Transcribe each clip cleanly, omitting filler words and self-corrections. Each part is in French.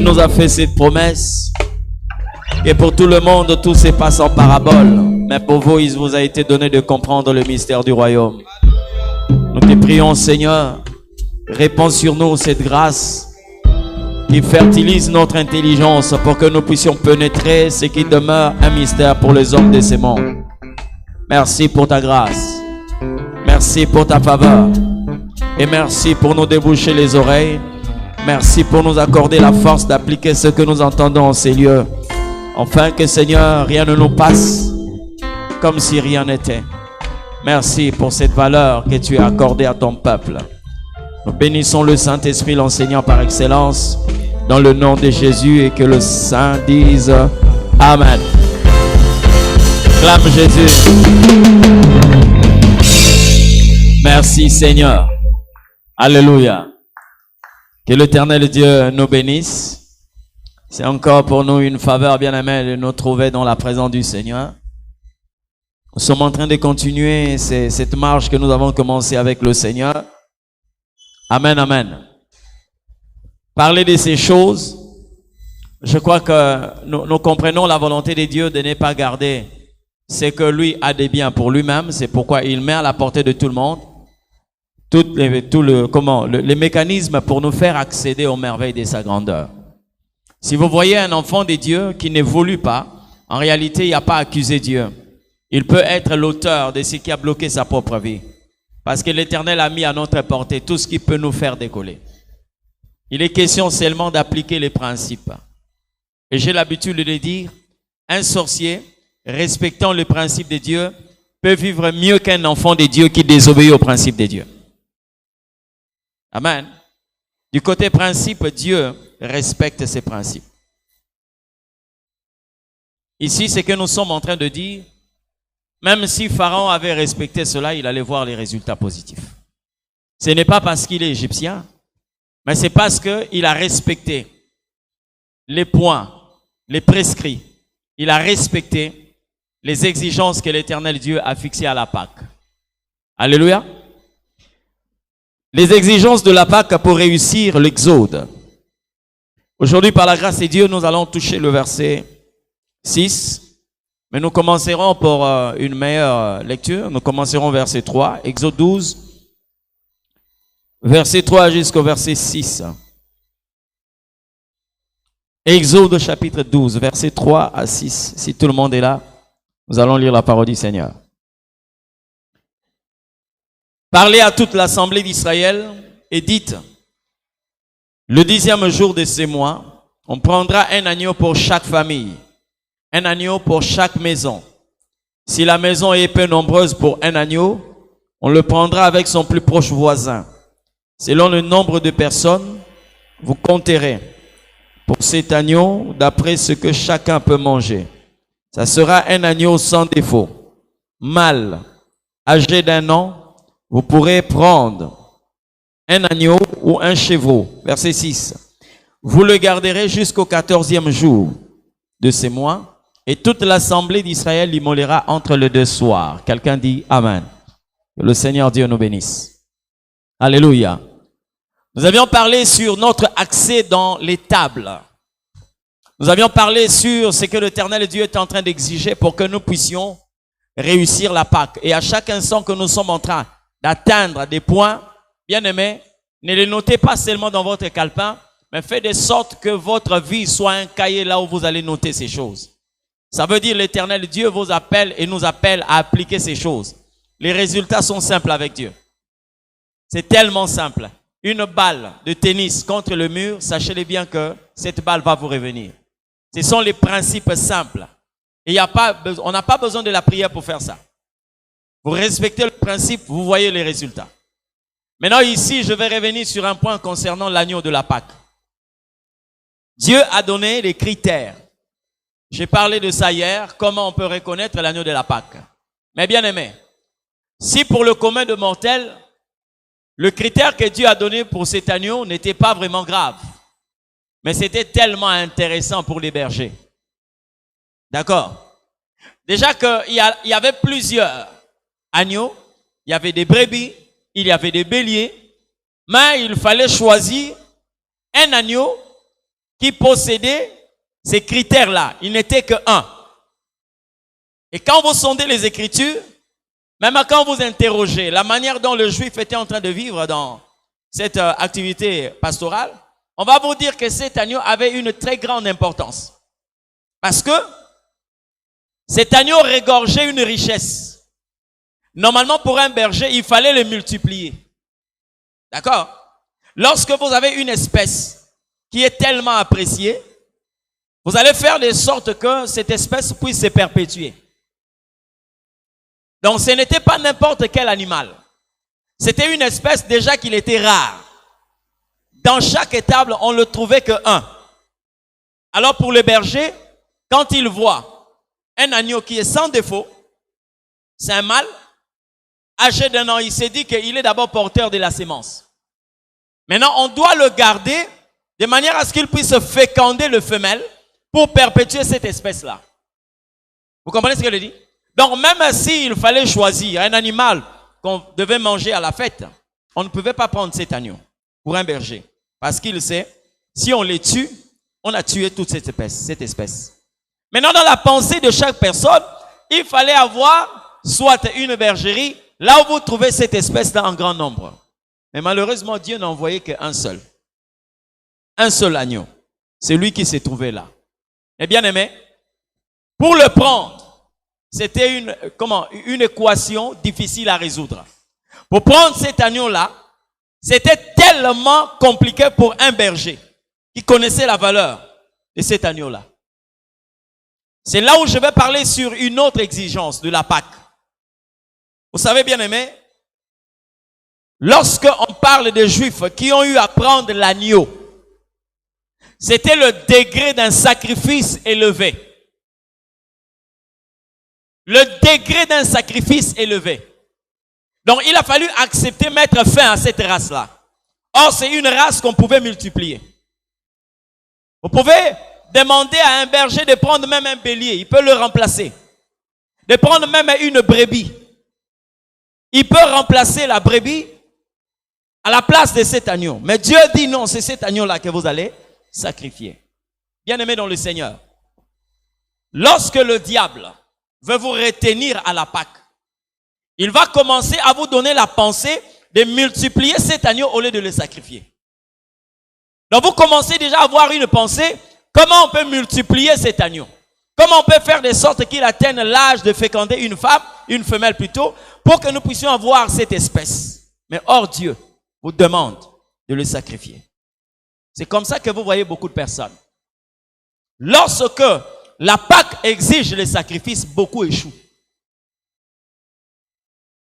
Tu nous as fait cette promesse que pour tout le monde, tout se passe en parabole. Mais pour vous, il vous a été donné de comprendre le mystère du royaume. Nous te prions, Seigneur, répands sur nous cette grâce qui fertilise notre intelligence pour que nous puissions pénétrer ce qui demeure un mystère pour les hommes de ce monde. Merci pour ta grâce. Merci pour ta faveur. Et merci pour nous déboucher les oreilles. Merci pour nous accorder la force d'appliquer ce que nous entendons en ces lieux. Afin que, Seigneur, rien ne nous passe comme si rien n'était. Merci pour cette valeur que tu as accordée à ton peuple. Nous bénissons le Saint-Esprit, l'enseignant par excellence, dans le nom de Jésus, et que le Saint dise Amen. Clame Jésus. Merci Seigneur. Alléluia. Que l'Éternel Dieu nous bénisse. C'est encore pour nous une faveur bien aimée de nous trouver dans la présence du Seigneur. Nous sommes en train de continuer cette marche que nous avons commencée avec le Seigneur. Amen, amen. Parler de ces choses, je crois que nous comprenons la volonté de Dieu de ne pas garder ce que lui a de bien pour lui-même. C'est pourquoi il met à la portée de tout le monde les mécanismes pour nous faire accéder aux merveilles de sa grandeur. Si vous voyez un enfant de Dieu qui n'évolue pas, en réalité, il n'y a pas à accuser Dieu. Il peut être l'auteur de ce qui a bloqué sa propre vie. Parce que l'Éternel a mis à notre portée tout ce qui peut nous faire décoller. Il est question seulement d'appliquer les principes. Et j'ai l'habitude de le dire, un sorcier, respectant le principe de Dieu, peut vivre mieux qu'un enfant de Dieu qui désobéit au principe de Dieu. Amen. Du côté principe, Dieu respecte ses principes. Ici, c'est que nous sommes en train de dire, même si Pharaon avait respecté cela, il allait voir les résultats positifs. Ce n'est pas parce qu'il est égyptien, mais c'est parce qu'il a respecté les points, les prescrits. Il a respecté les exigences que l'Éternel Dieu a fixées à la Pâque. Alléluia. Les exigences de la Pâque pour réussir l'exode. Aujourd'hui, par la grâce de Dieu, nous allons toucher le verset 6. Mais nous commencerons pour une meilleure lecture. Nous commencerons verset 3, Exode 12, verset 3 jusqu'au verset 6. Exode chapitre 12, verset 3 à 6. Si tout le monde est là, nous allons lire la parole du Seigneur. Parlez à toute l'assemblée d'Israël et dites, le 10e jour de ce mois, on prendra un agneau pour chaque famille. Un agneau pour chaque maison. Si la maison est peu nombreuse pour un agneau, on le prendra avec son plus proche voisin. Selon le nombre de personnes, vous compterez pour cet agneau d'après ce que chacun peut manger. Ça sera un agneau sans défaut. Mâle, âgé d'1 an, vous pourrez prendre un agneau ou un chevreau. Verset 6. Vous le garderez jusqu'au 14e jour de ce mois. Et toute l'assemblée d'Israël l'immolera entre les 2 soirs. Quelqu'un dit Amen. Que le Seigneur Dieu nous bénisse. Alléluia. Nous avions parlé sur notre accès dans les tables. Nous avions parlé sur ce que l'Éternel Dieu est en train d'exiger pour que nous puissions réussir la Pâque. Et à chaque instant que nous sommes en train d'atteindre des points, bien aimés, ne les notez pas seulement dans votre calepin, mais faites de sorte que votre vie soit un cahier là où vous allez noter ces choses. Ça veut dire l'Éternel Dieu vous appelle et nous appelle à appliquer ces choses. Les résultats sont simples avec Dieu. C'est tellement simple. Une balle de tennis contre le mur, sachez-le bien que cette balle va vous revenir. Ce sont les principes simples. Et on n'a pas besoin de la prière pour faire ça. Vous respectez le principe, vous voyez les résultats. Maintenant ici, je vais revenir sur un point concernant l'agneau de la Pâque. Dieu a donné les critères. J'ai parlé de ça hier, comment on peut reconnaître l'agneau de la Pâque. Mais bien aimé, si pour le commun de mortels, le critère que Dieu a donné pour cet agneau n'était pas vraiment grave, mais c'était tellement intéressant pour les bergers. D'accord? Déjà qu'il y avait plusieurs agneaux, il y avait des brebis, il y avait des béliers, mais il fallait choisir un agneau qui possédait ces critères-là. Il n'était que un. Et quand vous sondez les Écritures, même quand vous interrogez la manière dont le Juif était en train de vivre dans cette activité pastorale, on va vous dire que cet agneau avait une très grande importance. Parce que cet agneau regorgeait une richesse. Normalement, pour un berger, il fallait le multiplier. D'accord? Lorsque vous avez une espèce qui est tellement appréciée, vous allez faire de sorte que cette espèce puisse se perpétuer. Donc, ce n'était pas n'importe quel animal. C'était une espèce déjà qu'il était rare. Dans chaque étable, on ne trouvait que un. Alors, pour le berger, quand il voit un agneau qui est sans défaut, c'est un mâle, âgé d'1 an, il s'est dit qu'il est d'abord porteur de la sémence. Maintenant, on doit le garder de manière à ce qu'il puisse féconder le femelle pour perpétuer cette espèce-là. Vous comprenez ce que je dis? Donc, même s'il fallait choisir un animal qu'on devait manger à la fête, on ne pouvait pas prendre cet agneau pour un berger. Parce qu'il sait, si on les tue, on a tué toute cette espèce. Maintenant, dans la pensée de chaque personne, il fallait avoir soit une bergerie, là où vous trouvez cette espèce-là en grand nombre. Mais malheureusement, Dieu n'a envoyé qu'un seul. Un seul agneau. C'est lui qui s'est trouvé là. Et bien aimé, pour le prendre, c'était une équation difficile à résoudre. Pour prendre cet agneau-là, c'était tellement compliqué pour un berger qui connaissait la valeur de cet agneau-là. C'est là où je vais parler sur une autre exigence de la Pâque. Vous savez, bien aimé, lorsque on parle des Juifs qui ont eu à prendre l'agneau, c'était le degré d'un sacrifice élevé. Le degré d'un sacrifice élevé. Donc, il a fallu accepter mettre fin à cette race-là. Or, c'est une race qu'on pouvait multiplier. Vous pouvez demander à un berger de prendre même un bélier. Il peut le remplacer. De prendre même une brebis. Il peut remplacer la brebis à la place de cet agneau. Mais Dieu dit non, c'est cet agneau-là que vous allez sacrifier. Bien-aimé dans le Seigneur, lorsque le diable veut vous retenir à la Pâque, il va commencer à vous donner la pensée de multiplier cet agneau au lieu de le sacrifier. Donc vous commencez déjà à avoir une pensée, comment on peut multiplier cet agneau? Comment on peut faire de sorte qu'il atteigne l'âge de féconder une femme, une femelle plutôt, pour que nous puissions avoir cette espèce. Mais or Dieu vous demande de le sacrifier. C'est comme ça que vous voyez beaucoup de personnes. Lorsque la Pâque exige le sacrifice, beaucoup échouent.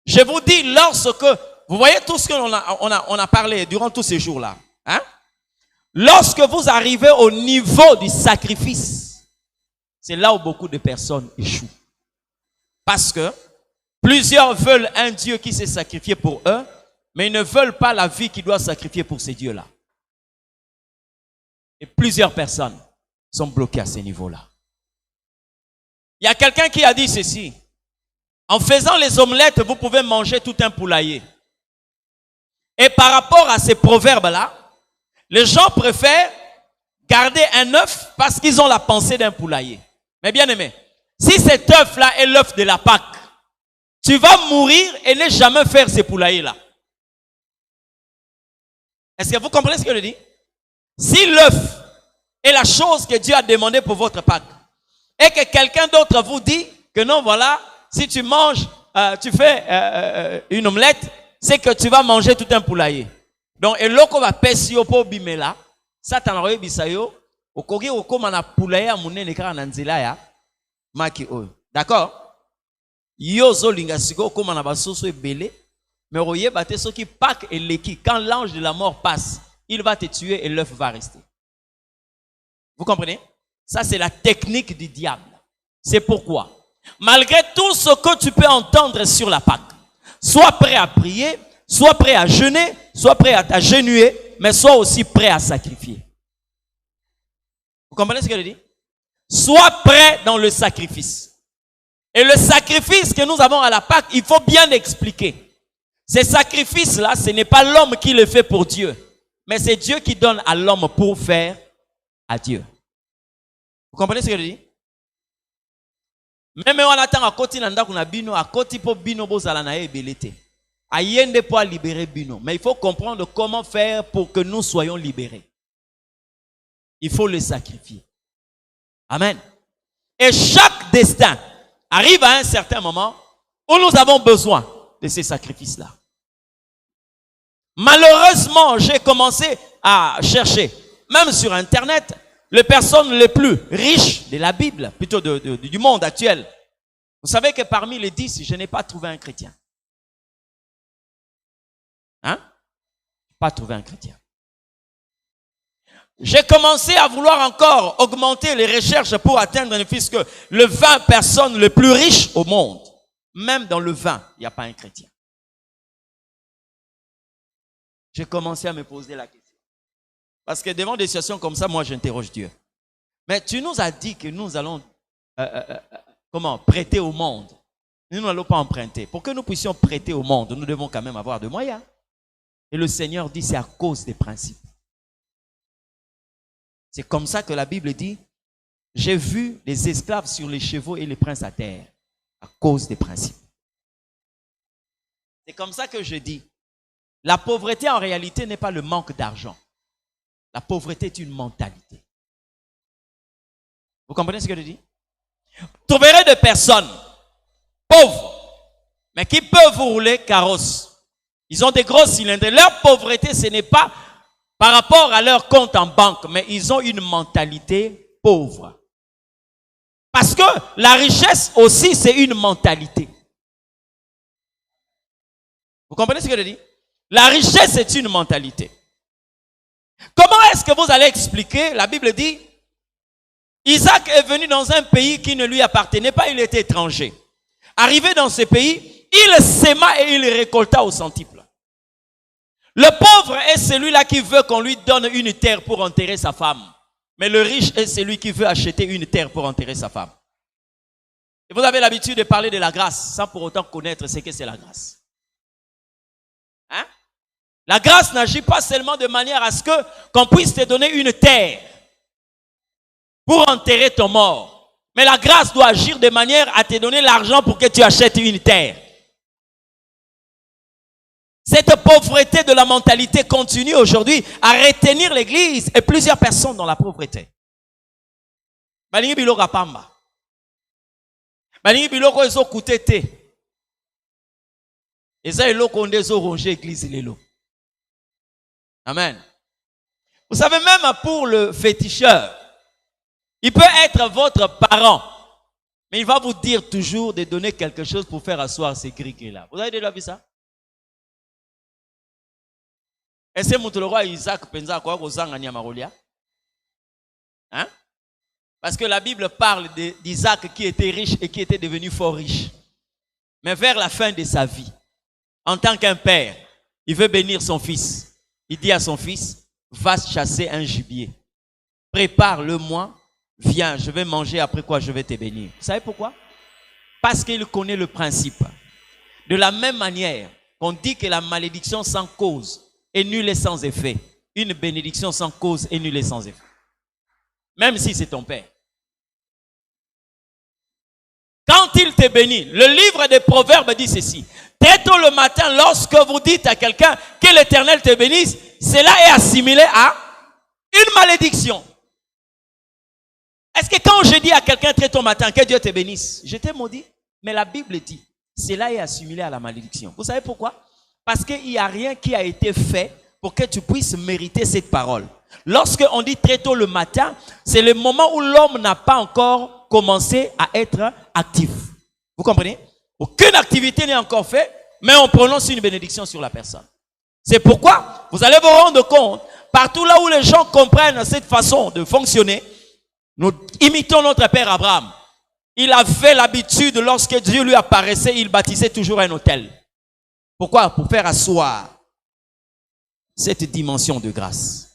Je vous dis, lorsque, vous voyez tout ce qu'on a parlé durant tous ces jours-là. Hein? Lorsque vous arrivez au niveau du sacrifice, c'est là où beaucoup de personnes échouent. Parce que plusieurs veulent un Dieu qui s'est sacrifié pour eux, mais ils ne veulent pas la vie qui doit sacrifier pour ces dieux-là. Et plusieurs personnes sont bloquées à ce niveau-là. Il y a quelqu'un qui a dit ceci. En faisant les omelettes, vous pouvez manger tout un poulailler. Et par rapport à ces proverbes-là, les gens préfèrent garder un œuf parce qu'ils ont la pensée d'un poulailler. Mais bien aimé, si cet œuf-là est l'œuf de la Pâque, tu vas mourir et ne jamais faire ces poulaillers-là. Est-ce que vous comprenez ce que je dis? Si l'œuf est la chose que Dieu a demandé pour votre Pâque, et que quelqu'un d'autre vous dit que non, voilà, si tu manges, tu fais une omelette, c'est que tu vas manger tout un poulailler. Donc, et l'oko va pesio po bimela, ça t'en a bisayo, au kogi au komana poulailler à mouné nekara nanzila ya, maki o. D'accord? Yo zo lingasiko komana basoso ebele, mais oye bate so qui Pâque et leki, quand l'ange de la mort passe, il va te tuer et l'œuf va rester. Vous comprenez? Ça, c'est la technique du diable. C'est pourquoi, malgré tout ce que tu peux entendre sur la Pâque, sois prêt à prier, sois prêt à jeûner, sois prêt à t'agenouiller, mais sois aussi prêt à sacrifier. Vous comprenez ce que je dis? Sois prêt dans le sacrifice. Et le sacrifice que nous avons à la Pâque, il faut bien expliquer. Ces sacrifices-là, ce n'est pas l'homme qui le fait pour Dieu, mais c'est Dieu qui donne à l'homme pour faire à Dieu. Vous comprenez ce que je dis? Même on attend à côté de bino, à côté pour bino bozala na ebelete. Ayende pour libérer bino. Mais il faut comprendre comment faire pour que nous soyons libérés. Il faut le sacrifier. Amen. Et chaque destin arrive à un certain moment où nous avons besoin de ces sacrifices-là. Malheureusement, j'ai commencé à chercher, même sur Internet, les personnes les plus riches de la Bible, plutôt du monde actuel. Vous savez que parmi les 10, je n'ai pas trouvé un chrétien. Hein? Pas trouvé un chrétien. J'ai commencé à vouloir encore augmenter les recherches pour atteindre ne fût-ce que les 20 personnes les plus riches au monde. Même dans le 20, il n'y a pas un chrétien. J'ai commencé à me poser la question. Parce que devant des situations comme ça, moi j'interroge Dieu. Mais tu nous as dit que nous allons prêter au monde. Nous n'allons pas emprunter. Pour que nous puissions prêter au monde, nous devons quand même avoir de moyens. Et le Seigneur dit c'est à cause des principes. C'est comme ça que la Bible dit, j'ai vu les esclaves sur les chevaux et les princes à terre, à cause des principes. C'est comme ça que je dis, la pauvreté en réalité n'est pas le manque d'argent. La pauvreté est une mentalité. Vous comprenez ce que je dis? Vous trouverez des personnes pauvres, mais qui peuvent rouler carrosse. Ils ont des gros cylindres. Leur pauvreté, ce n'est pas par rapport à leur compte en banque, mais ils ont une mentalité pauvre. Parce que la richesse aussi, c'est une mentalité. Vous comprenez ce que je dis? La richesse, c'est une mentalité. Comment est-ce que vous allez expliquer? La Bible dit, Isaac est venu dans un pays qui ne lui appartenait pas, il était étranger. Arrivé dans ce pays, il sema et il récolta au centuple. Le pauvre est celui-là qui veut qu'on lui donne une terre pour enterrer sa femme. Mais le riche est celui qui veut acheter une terre pour enterrer sa femme. Et vous avez l'habitude de parler de la grâce sans pour autant connaître ce que c'est la grâce. Hein? La grâce n'agit pas seulement de manière à ce qu'on puisse te donner une terre pour enterrer ton mort. Mais la grâce doit agir de manière à te donner l'argent pour que tu achètes une terre. Cette pauvreté de la mentalité continue aujourd'hui à retenir l'église et plusieurs personnes dans la pauvreté. Balingi biloko pamba. Balingi biloko ezo kutete. Eza eloko ndezo ronger église lelo. Amen. Vous savez, même pour le féticheur, il peut être votre parent, mais il va vous dire toujours de donner quelque chose pour faire asseoir ces gris-là. Vous avez déjà vu ça? Est-ce que le roi Isaac pensa quoi aux Marolia? Hein? Parce que la Bible parle d'Isaac qui était riche et qui était devenu fort riche. Mais vers la fin de sa vie, en tant qu'un père, il veut bénir son fils. Il dit à son fils, va chasser un gibier. Prépare-le-moi, viens, je vais manger, après quoi je vais te bénir. Vous savez pourquoi? Parce qu'il connaît le principe. De la même manière qu'on dit que la malédiction sans cause est nulle et sans effet, une bénédiction sans cause est nulle et sans effet. Même si c'est ton père. Quand il te bénit, le livre des Proverbes dit ceci. Très tôt le matin, lorsque vous dites à quelqu'un que l'Éternel te bénisse, cela est assimilé à une malédiction. Est-ce que quand je dis à quelqu'un très tôt le matin que Dieu te bénisse, je t'ai maudit? Mais la Bible dit, cela est assimilé à la malédiction. Vous savez pourquoi? Parce qu'il n'y a rien qui a été fait pour que tu puisses mériter cette parole. Lorsque on dit très tôt le matin, c'est le moment où l'homme n'a pas encore commencé à être actif. Vous comprenez? Aucune activité n'est encore faite, mais on prononce une bénédiction sur la personne. C'est pourquoi vous allez vous rendre compte, partout là où les gens comprennent cette façon de fonctionner, nous imitons notre père Abraham. Il avait l'habitude, lorsque Dieu lui apparaissait, il bâtissait toujours un autel. Pourquoi? Pour faire asseoir cette dimension de grâce.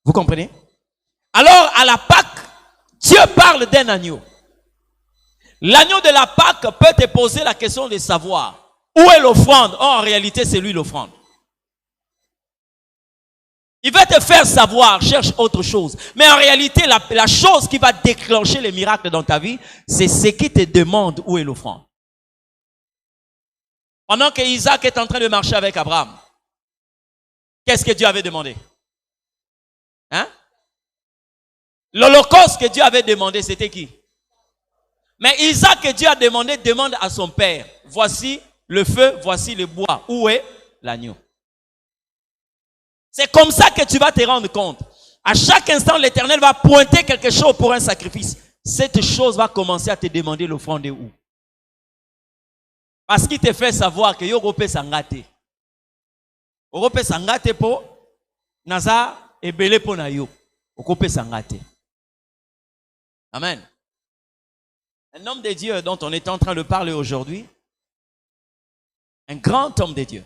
Vous comprenez? Alors, à la Pâque, Dieu parle d'un agneau. L'agneau de la Pâque peut te poser la question de savoir où est l'offrande. Oh, en réalité, c'est lui l'offrande. Il va te faire savoir, cherche autre chose. Mais en réalité, la chose qui va déclencher les miracles dans ta vie, c'est ce qui te demande où est l'offrande. Pendant que Isaac est en train de marcher avec Abraham, qu'est-ce que Dieu avait demandé? Hein? L'holocauste que Dieu avait demandé, c'était qui? Mais Isaac que Dieu a demandé, demande à son père. Voici le feu, voici le bois. Où est l'agneau? C'est comme ça que tu vas te rendre compte. À chaque instant, l'Éternel va pointer quelque chose pour un sacrifice. Cette chose va commencer à te demander l'offrande où? Parce qu'il te fait savoir que Europe sangate. Europe sangate po naza ebele po na yo. Europe sangate. Amen. Un homme de Dieu dont on est en train de parler aujourd'hui, un grand homme de Dieu,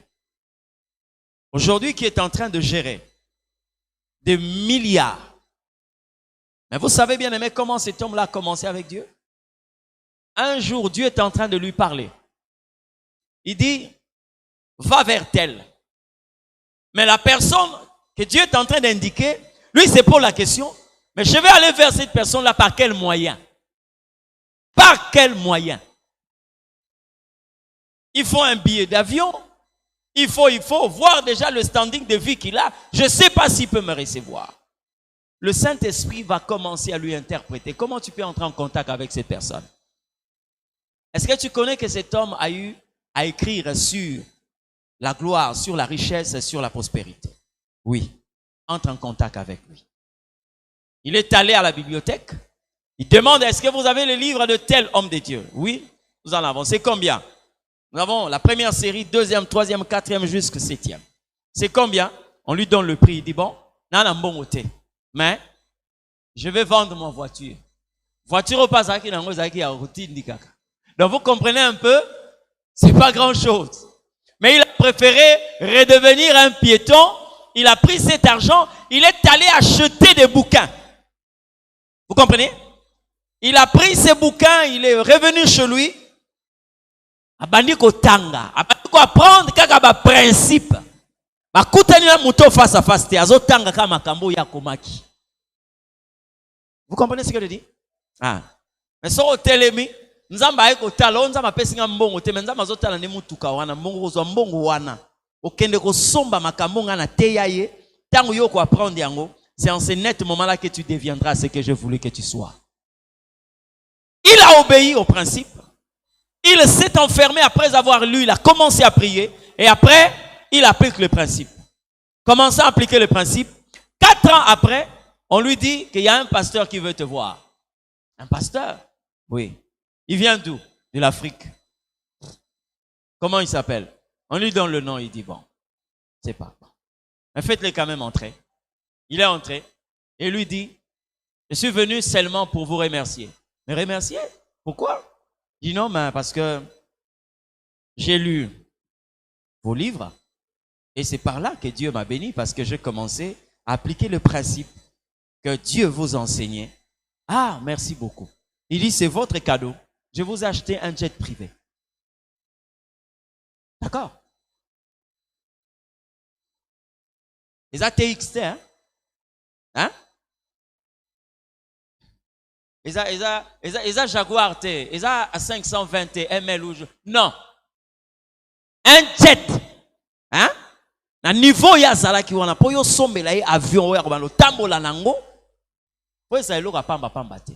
aujourd'hui qui est en train de gérer des milliards. Mais vous savez bien aimé comment cet homme-là a commencé avec Dieu? Un jour, Dieu est en train de lui parler. Il dit, va vers tel. Mais la personne que Dieu est en train d'indiquer, lui c'est pour la question, mais je vais aller vers cette personne-là par quel moyen? Par quel moyen? Il faut un billet d'avion. Il faut voir déjà le standing de vie qu'il a. Je ne sais pas s'il peut me recevoir. Le Saint-Esprit va commencer à lui interpréter. Comment tu peux entrer en contact avec cette personne? Est-ce que tu connais que cet homme a eu à écrire sur la gloire, sur la richesse et sur la prospérité? Oui. Entre en contact avec lui. Il est allé à la bibliothèque. Il demande, est-ce que vous avez le livre de tel homme de Dieu? Oui, nous en avons. C'est combien? Nous avons la première série, deuxième, troisième, quatrième, jusqu'à septième. C'est combien? On lui donne le prix. Il dit, bon, n'a bon côté. Mais, je vais vendre ma voiture. Voiture au passage, donc vous comprenez un peu, c'est pas grand chose. Mais il a préféré redevenir un piéton. Il a pris cet argent, il est allé acheter des bouquins. Vous comprenez? Il a pris ses bouquins, il est revenu chez lui. Abandi ko tanga, abandi ko apprendre kaka ba principe. Ba kutani na muto face à face te azotanga kama makambo ya komaki. Vous comprenez ce que je dis? Ah. Mais so otelemi, nzamba ay ko tala, nzamba pesi nga mbongo te, mais nzamba azotala ne mutuka wana, mbongo zo mbongo wana. Okende ko somba makambo nga na teya ye, tango yo ko apprendre yango, c'est en ce net moment-là que tu deviendras ce que je voulais que tu sois. Il a obéi au principe. Il s'est enfermé après avoir lu, il a commencé à prier. Et après, il applique le principe. Commençant à appliquer le principe. 4 ans après, on lui dit qu'il y a un pasteur qui veut te voir. Un pasteur? Oui. Il vient d'où? De l'Afrique. Comment il s'appelle? On lui donne le nom, il dit bon, c'est pas bon. Mais faites-le quand même entrer. Il est entré et lui dit, je suis venu seulement pour vous remercier. Mais remercier? Pourquoi? Il dit non, mais parce que j'ai lu vos livres et c'est par là que Dieu m'a béni parce que j'ai commencé à appliquer le principe que Dieu vous enseignait. Ah, merci beaucoup. Il dit, c'est votre cadeau. Je vous ai acheté un jet privé. D'accord? Et ça, TXT, hein? Hein? Et ça Jaguar T, et ça à 520 ml ou non. Un jet. Hein? Na niveau ya zala ki wana po yo sombela ye avion ya ko tambola nango. Po esa eloka pamba te.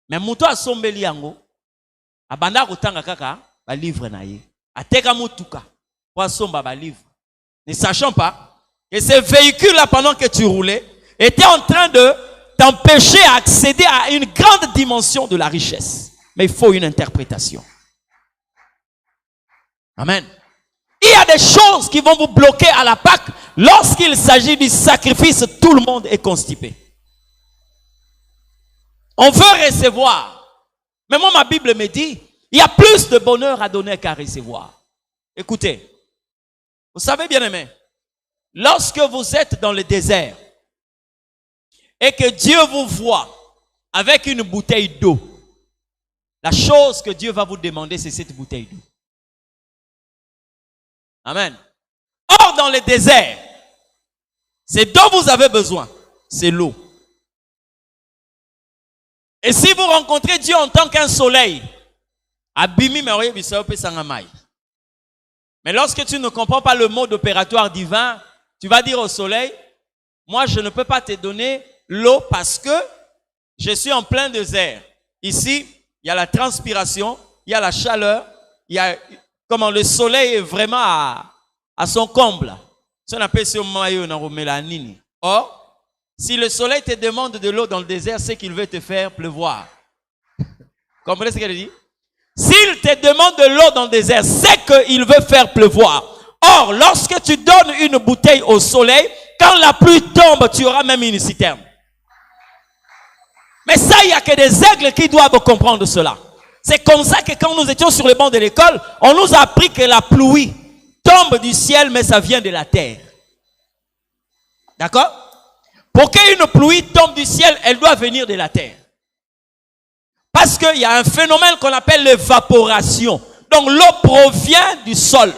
Mais muto asombeli yango abanda kotanga kaka ba livre na ye. Ateka mutuka po asomba ba livre. Ne sachant pas que ce véhicule là pendant que tu roulais était en train de t'empêcher à accéder à une grande dimension de la richesse. Mais il faut une interprétation. Amen. Il y a des choses qui vont vous bloquer à la Pâque. Lorsqu'il s'agit du sacrifice, tout le monde est constipé. On veut recevoir. Mais moi, ma Bible me dit, il y a plus de bonheur à donner qu'à recevoir. Écoutez, vous savez bien aimé, lorsque vous êtes dans le désert, et que Dieu vous voit avec une bouteille d'eau, la chose que Dieu va vous demander, c'est cette bouteille d'eau. Amen. Or, dans le désert, C'est dont vous avez besoin. C'est l'eau. Et si vous rencontrez Dieu en tant qu'un soleil, mais lorsque tu ne comprends pas le mode opératoire divin, tu vas dire au soleil, moi je ne peux pas te donner l'eau parce que je suis en plein désert. Ici, il y a la transpiration, il y a la chaleur, il y a comment le soleil est vraiment à son comble. Or, si le soleil te demande de l'eau dans le désert, c'est qu'il veut te faire pleuvoir. Comprenez ce qu'elle dit? S'il te demande de l'eau dans le désert, c'est qu'il veut faire pleuvoir. Or, lorsque tu donnes une bouteille au soleil, quand la pluie tombe, tu auras même une citerne. Mais ça, il n'y a que des aigles qui doivent comprendre cela. C'est comme ça que quand nous étions sur les bancs de l'école, on nous a appris que la pluie tombe du ciel, mais ça vient de la terre. D'accord? Pour qu'une pluie tombe du ciel, elle doit venir de la terre. Parce qu'il y a un phénomène qu'on appelle l'évaporation. Donc l'eau provient du sol.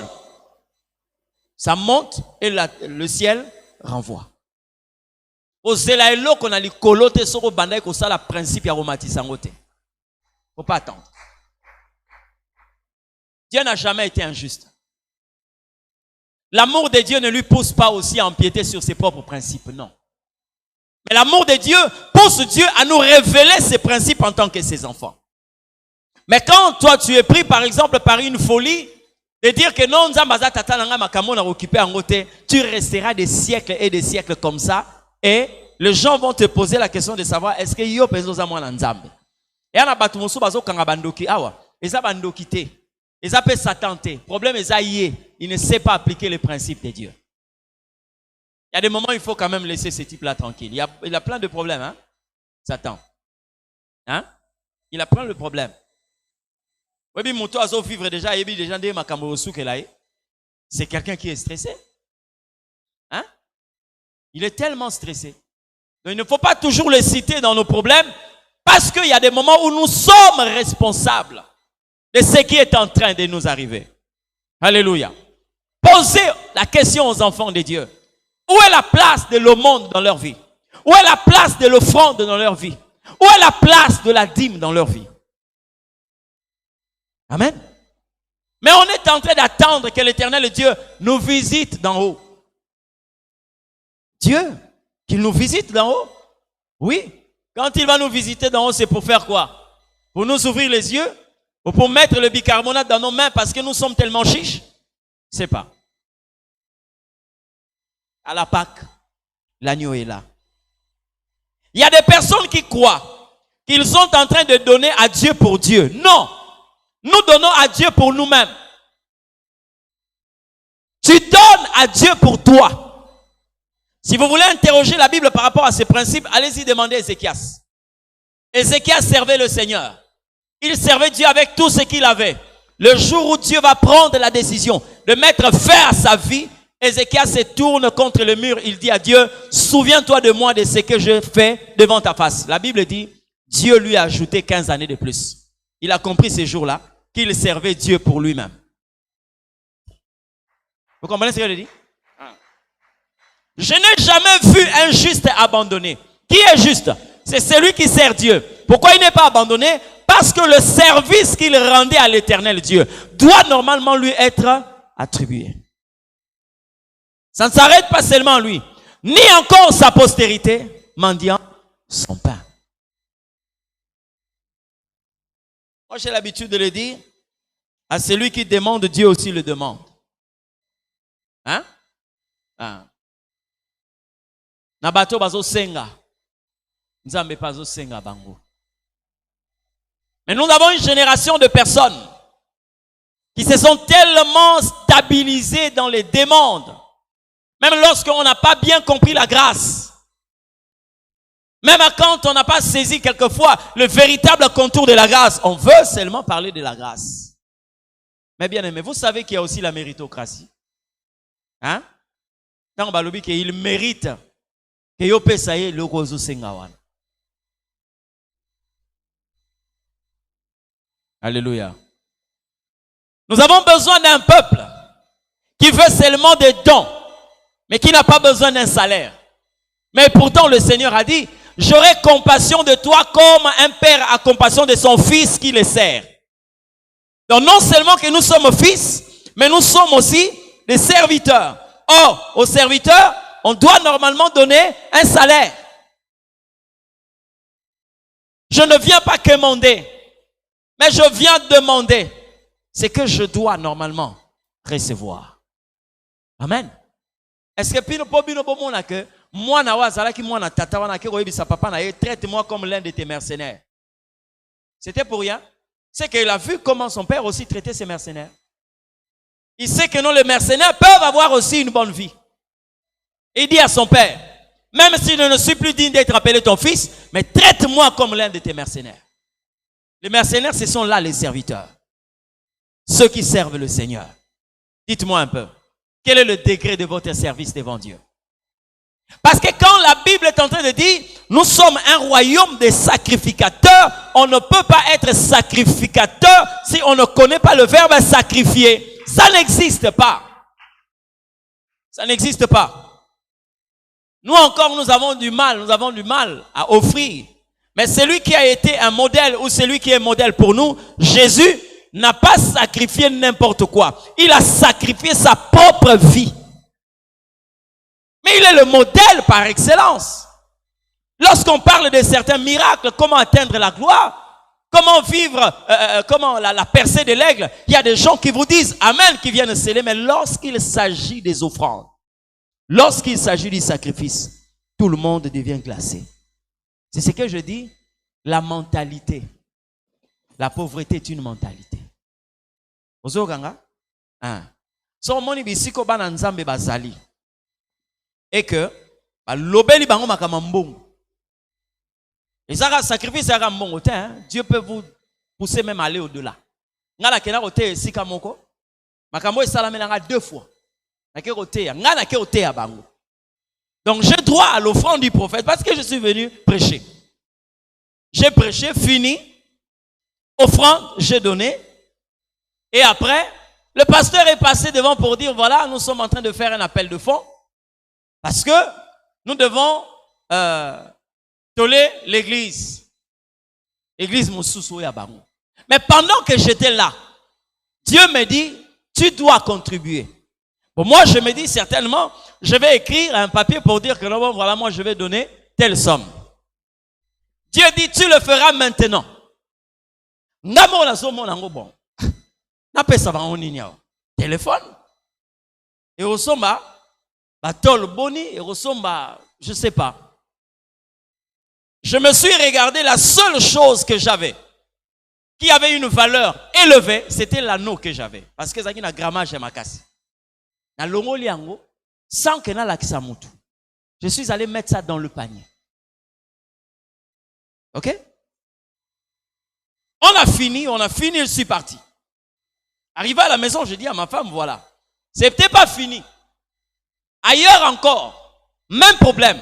Ça monte et le ciel renvoie. C'est là l'eau qu'on a les colotés sur le bandai comme ça, le principe aromatisant. Il ne faut pas attendre. Dieu n'a jamais été injuste. L'amour de Dieu ne lui pousse pas aussi à empiéter sur ses propres principes, non. Mais l'amour de Dieu pousse Dieu à nous révéler ses principes en tant que ses enfants. Mais quand toi tu es pris par exemple par une folie, de dire que non, tu resteras des siècles et des siècles comme ça, et les gens vont te poser la question de savoir est-ce que yo pezoza mwana nzambe. Et ana batu musu bazo kanga bandoki awa, eza bandoki te. Eza pe Satan te. Problème eza yé, il ne sait pas appliquer les principes de Dieu. Il y a des moments où il faut quand même laisser ce type-là tranquille. Il a plein de problèmes, hein, Satan. Hein? Il a plein de problèmes. Oui, Mouto Azo vivre déjà, et déjà des makamorosu qu'elle a. C'est quelqu'un qui est stressé. Hein? Il est tellement stressé. Donc il ne faut pas toujours le citer dans nos problèmes, parce qu'il y a des moments où nous sommes responsables de ce qui est en train de nous arriver. Alléluia. Posez la question aux enfants de Dieu. Où est la place de l'aumône dans leur vie? Où est la place de l'offrande dans leur vie? Où est la place de la dîme dans leur vie? Amen. Mais on est en train d'attendre que l'Éternel Dieu nous visite d'en haut. Dieu, qu'il nous visite d'en haut? Oui. Quand il va nous visiter d'en haut, c'est pour faire quoi? Pour nous ouvrir les yeux? Ou pour mettre le bicarbonate dans nos mains parce que nous sommes tellement chiches? C'est pas. À la Pâque, l'agneau est là. Il y a des personnes qui croient qu'ils sont en train de donner à Dieu pour Dieu. Non. Nous donnons à Dieu pour nous-mêmes. Tu donnes à Dieu pour toi. Si vous voulez interroger la Bible par rapport à ces principes, allez-y demander à Ézéchias. Ézéchias servait le Seigneur. Il servait Dieu avec tout ce qu'il avait. Le jour où Dieu va prendre la décision de mettre fin à sa vie, Ézéchias se tourne contre le mur. Il dit à Dieu, souviens-toi de moi de ce que je fais devant ta face. La Bible dit, Dieu lui a ajouté 15 années de plus. Il a compris ces jours-là qu'il servait Dieu pour lui-même. Vous comprenez ce que je dis? Je n'ai jamais vu un juste abandonné. Qui est juste? C'est celui qui sert Dieu. Pourquoi il n'est pas abandonné? Parce que le service qu'il rendait à l'Éternel Dieu doit normalement lui être attribué. Ça ne s'arrête pas seulement lui, ni encore sa postérité, mendiant son pain. Moi, j'ai l'habitude de le dire, à celui qui demande, Dieu aussi le demande. Hein? Nabato bazo senga. Nzambe bazo senga bango. Mais nous avons une génération de personnes qui se sont tellement stabilisées dans les demandes. Même lorsqu'on n'a pas bien compris la grâce. Même quand on n'a pas saisi quelquefois le véritable contour de la grâce. On veut seulement parler de la grâce. Mais bien aimé, vous savez qu'il y a aussi la méritocratie. Hein? Dans Balobi, qu'il mérite que yo pesaye le rozo sengawan. Alléluia. Nous avons besoin d'un peuple qui veut seulement des dons, mais qui n'a pas besoin d'un salaire. Mais pourtant le Seigneur a dit, j'aurai compassion de toi comme un père a compassion de son fils qui le sert. Donc non seulement que nous sommes fils, mais nous sommes aussi des serviteurs. Or, aux serviteurs, on doit normalement donner un salaire. Je ne viens pas commander, mais je viens demander ce que je dois normalement recevoir. Amen. Est-ce que pino po bino bo mona que moi na wazala ki moi na tata wana ke royebisa papa na ye traite-moi comme l'un de tes mercenaires. C'était pour rien. C'est qu'il a vu comment son père aussi traitait ses mercenaires. Il sait que non, les mercenaires peuvent avoir aussi une bonne vie. Il dit à son père, même si je ne suis plus digne d'être appelé ton fils, mais traite-moi comme l'un de tes mercenaires. Les mercenaires, ce sont là les serviteurs. Ceux qui servent le Seigneur. Dites-moi un peu, quel est le degré de votre service devant Dieu? Parce que quand la Bible est en train de dire, nous sommes un royaume de sacrificateurs, on ne peut pas être sacrificateur si on ne connaît pas le verbe sacrifier. Ça n'existe pas. Ça n'existe pas. Nous encore, nous avons du mal à offrir. Mais celui qui a été un modèle ou celui qui est modèle pour nous, Jésus n'a pas sacrifié n'importe quoi. Il a sacrifié sa propre vie. Mais il est le modèle par excellence. Lorsqu'on parle de certains miracles, comment atteindre la gloire, comment vivre, comment la percée de l'aigle, il y a des gens qui vous disent Amen, qui viennent sceller, mais lorsqu'il s'agit des offrandes, lorsqu'il s'agit du sacrifice, tout le monde devient glacé. C'est ce que je dis, la mentalité. La pauvreté est une mentalité. Ozoganga? So moni bisiko bana nzambe bazali. Et que l'obéli bango makamambongo. Et ça sacrifice à mbongo te, Dieu peut vous pousser même à aller au-delà. Ngala kena kote sika moko. Makambo esalame nanga 2 fois. Nake kote ngana ke kote ya bango. Donc j'ai droit à l'offrande du prophète parce que je suis venu prêcher. J'ai prêché, fini. Offrande, j'ai donné. Et après, le pasteur est passé devant pour dire, voilà, nous sommes en train de faire un appel de fonds. Parce que nous devons toller l'église. L'église Moussousou Yabarou. Mais pendant que j'étais là, Dieu me dit, tu dois contribuer. Bon, moi, je me dis certainement, je vais écrire un papier pour dire que non, bon, voilà, moi, je vais donner telle somme. Dieu dit, tu le feras maintenant. Namo la somme nango bon. N'appelle ça en ligne. Téléphone. Et au somba, batol boni et au somba, je sais pas. Je me suis regardé, la seule chose que j'avais qui avait une valeur élevée, c'était l'anneau que j'avais. Parce que ça qui n'a grammage à ma casse. Na longo liango, sans que na la kisamutu. Je suis allé mettre ça dans le panier. Ok? On a fini, je suis parti. Arrivé à la maison, je dis à ma femme, voilà. C'est peut-être pas fini. Ailleurs encore, même problème.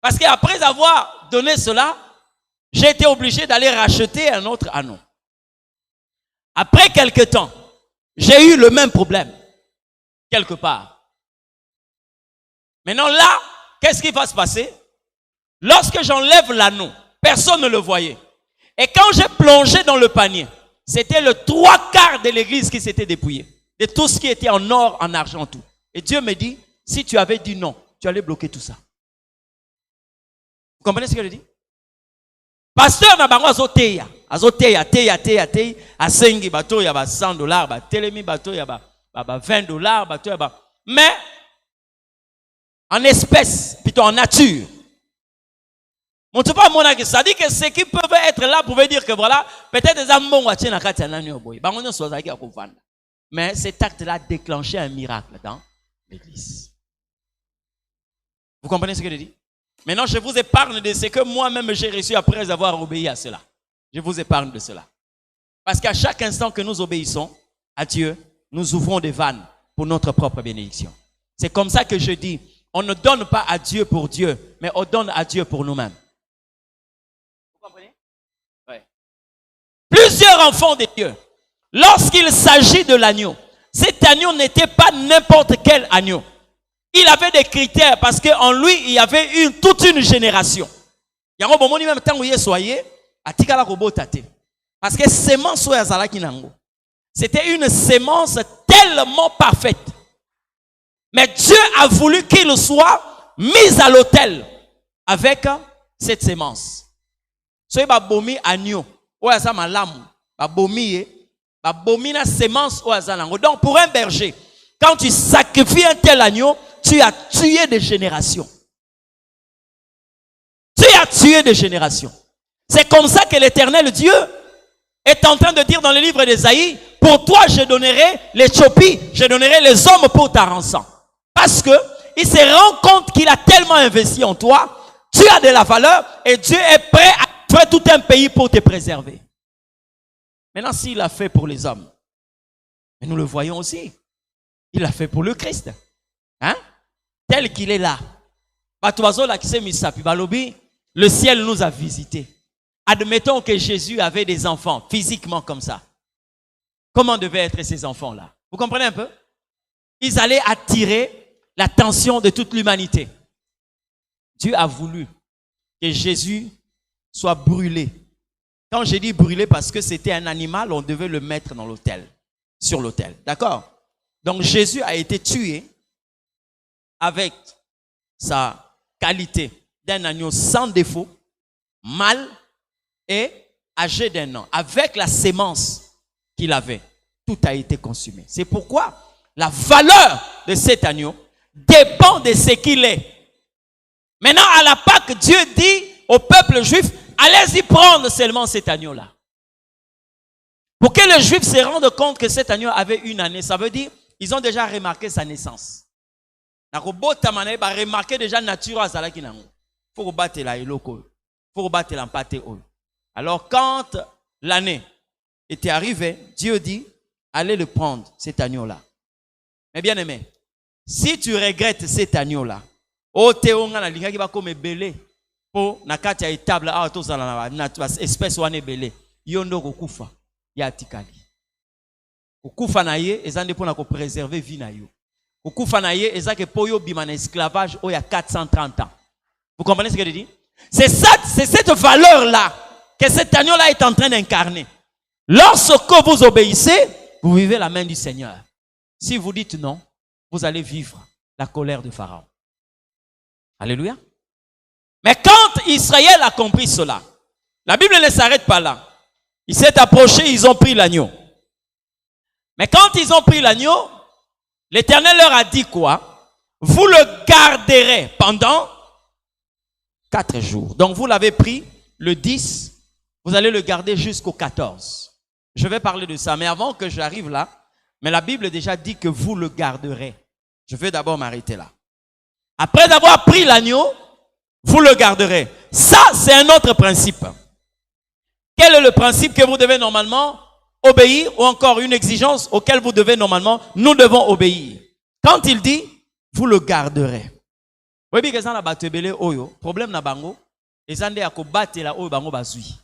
Parce qu'après avoir donné cela, j'ai été obligé d'aller racheter un autre anneau. Après quelque temps, j'ai eu le même problème. Quelque part. Maintenant là, qu'est-ce qui va se passer? Lorsque j'enlève l'anneau, personne ne le voyait. Et quand j'ai plongé dans le panier, c'était le 3/4 de l'église qui s'était dépouillé. De tout ce qui était en or, en argent, tout. Et Dieu me dit, si tu avais dit non, tu allais bloquer tout ça. Vous comprenez ce que je dis? Pasteur na bango azoteya, teya, asengi bato ya ba $100, ba telemi bato ya ba $20, bato ya ba. Mais en espèces, plutôt en nature. Ça dit que ceux qui peuvent être là pouvaient dire que voilà, peut-être des amants à tiens à Katanani. Mais cet acte-là déclenchait un miracle dans l'église. Vous comprenez ce que je dis? Maintenant, je vous épargne de ce que moi-même j'ai reçu après avoir obéi à cela. Je vous épargne de cela. Parce qu'à chaque instant que nous obéissons à Dieu, nous ouvrons des vannes pour notre propre bénédiction. C'est comme ça que je dis, on ne donne pas à Dieu pour Dieu, mais on donne à Dieu pour nous-mêmes. Vous comprenez? Oui. Plusieurs enfants de Dieu, lorsqu'il s'agit de l'agneau, cet agneau n'était pas n'importe quel agneau. Il avait des critères parce qu'en lui, il y avait toute une génération. Il y a un moment même temps où il soyez, parce que sémence c'était une sémence tellement parfaite. Mais Dieu a voulu qu'il soit mis à l'autel avec cette sémence. Soyez babomi agneau, oya sa malamu, babomi na sémence oya sa lango. Donc pour un berger, quand tu sacrifies un tel agneau, tu as tué des générations. Tu as tué des générations. C'est comme ça que l'Éternel Dieu est en train de dire dans le livre d'Ésaïe, pour toi je donnerai les chopis, je donnerai les hommes pour ta rançon. Parce que il se rend compte qu'il a tellement investi en toi, tu as de la valeur et Dieu est prêt à faire tout un pays pour te préserver. Maintenant, s'il l'a fait pour les hommes, et nous le voyons aussi, il l'a fait pour le Christ. Hein? Tel qu'il est là. Le ciel nous a visités. Admettons que Jésus avait des enfants physiquement comme ça. Comment devaient être ces enfants-là? Vous comprenez un peu? Ils allaient attirer l'attention de toute l'humanité. Dieu a voulu que Jésus soit brûlé. Quand j'ai dit brûlé, parce que c'était un animal, on devait le mettre dans l'autel, sur l'autel. D'accord? Donc Jésus a été tué avec sa qualité d'un agneau sans défaut, mâle et âgé d'un an. Avec la sémence qu'il avait, tout a été consumé. C'est pourquoi la valeur de cet agneau dépend de ce qu'il est. Maintenant, à la Pâque, Dieu dit au peuple juif, allez-y prendre seulement cet agneau-là. Pour que les Juifs se rendent compte que cet agneau avait une année, ça veut dire ils ont déjà remarqué sa naissance. Remarqué déjà la nature à Zalaki Nango. Faut battre la eloko. Faut battre l'empaté. Alors, quand l'année était arrivée, Dieu dit, allez le prendre, cet agneau-là. Mais bien aimé, si tu regrettes cet agneau-là, oh teonga na linga ki ba comme belé po na kati ya étable a to zala na espèce wane belé yondo kokufa ya tikali kokufa na ye ezande po na ko préserver vie na yo kokufa na ye ezake po yo bima na esclavage o ya 430 ans. Vous comprenez ce que je dis? C'est cette valeur là que cet agneau là est en train d'incarner. Lorsque vous obéissez, vous vivez la main du Seigneur. Si vous dites non, vous allez vivre la colère de Pharaon. Alléluia. Mais quand Israël a compris cela, la Bible ne s'arrête pas là. Il s'est approché, ils ont pris l'agneau. Mais quand ils ont pris l'agneau, l'Éternel leur a dit quoi? Vous le garderez pendant 4 jours. Donc vous l'avez pris le 10, vous allez le garder jusqu'au 14. Je vais parler de ça, mais avant que j'arrive là, mais la Bible déjà dit que vous le garderez. Je vais d'abord m'arrêter là. Après avoir pris l'agneau, vous le garderez. Ça, c'est un autre principe. Quel est le principe que vous devez normalement obéir, ou encore une exigence auquel vous devez normalement, nous devons obéir? Quand il dit, vous le garderez. Oui, bien que ça n'a pas été oyo, problème na bango, et ça n'a pas été la oyo bango bazui.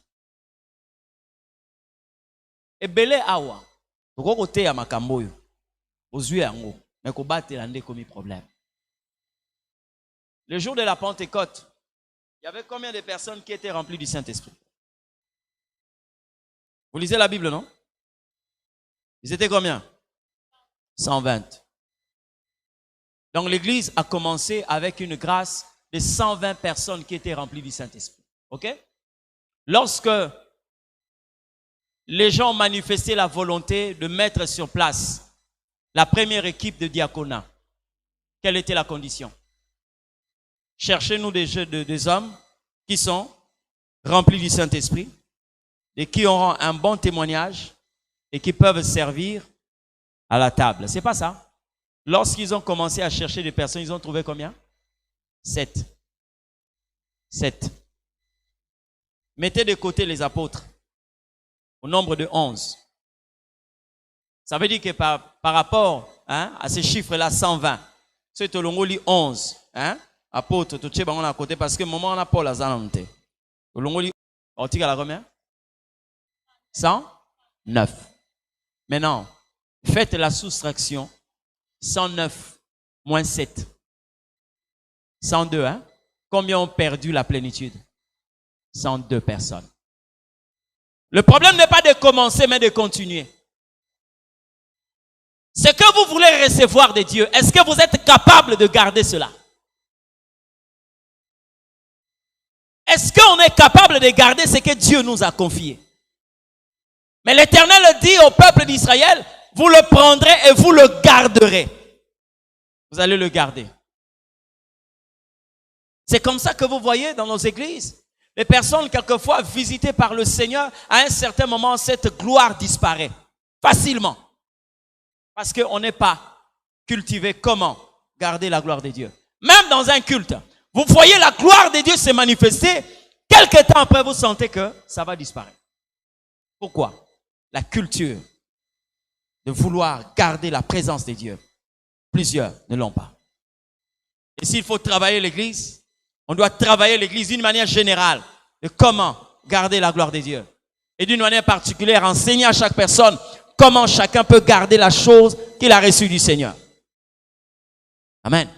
Et belé awa, vous côté à makambo yo, ozui ango, mais ko battre la ndé commis problème. Le jour de la Pentecôte, il y avait combien de personnes qui étaient remplies du Saint-Esprit? Vous lisez la Bible, non? Ils étaient combien? 120. Donc l'église a commencé avec une grâce de 120 personnes qui étaient remplies du Saint-Esprit. Ok? Lorsque les gens ont manifesté la volonté de mettre sur place la première équipe de diaconat, quelle était la condition? Cherchez-nous des hommes qui sont remplis du Saint-Esprit et qui auront un bon témoignage et qui peuvent servir à la table. C'est pas ça? Lorsqu'ils ont commencé à chercher des personnes, ils ont trouvé combien? 7. 7. Mettez de côté les apôtres au nombre de 11. Ça veut dire que par rapport à ces chiffres-là, 120, c'est au long 11. Apôtre, tu sais, on a à côté parce que moment on a Paul à Zanante. Au long on tire à la combien? 109. Maintenant, faites la soustraction. 109 moins 7. 102, hein? Combien ont perdu la plénitude? 102 personnes. Le problème n'est pas de commencer, mais de continuer. Ce que vous voulez recevoir de Dieu, est-ce que vous êtes capable de garder cela? Est-ce qu'on est capable de garder ce que Dieu nous a confié? Mais l'Éternel dit au peuple d'Israël, vous le prendrez et vous le garderez. Vous allez le garder. C'est comme ça que vous voyez dans nos églises. Les personnes, quelquefois, visitées par le Seigneur, à un certain moment, cette gloire disparaît. Facilement. Parce qu'on n'est pas cultivé. Comment garder la gloire de Dieu? Même dans un culte. Vous voyez la gloire de Dieu se manifester. Quelque temps après, vous sentez que ça va disparaître. Pourquoi? La culture de vouloir garder la présence de Dieu. Plusieurs ne l'ont pas. Et s'il faut travailler l'église, on doit travailler l'église d'une manière générale. De comment garder la gloire de Dieu. Et d'une manière particulière, enseigner à chaque personne comment chacun peut garder la chose qu'il a reçue du Seigneur. Amen.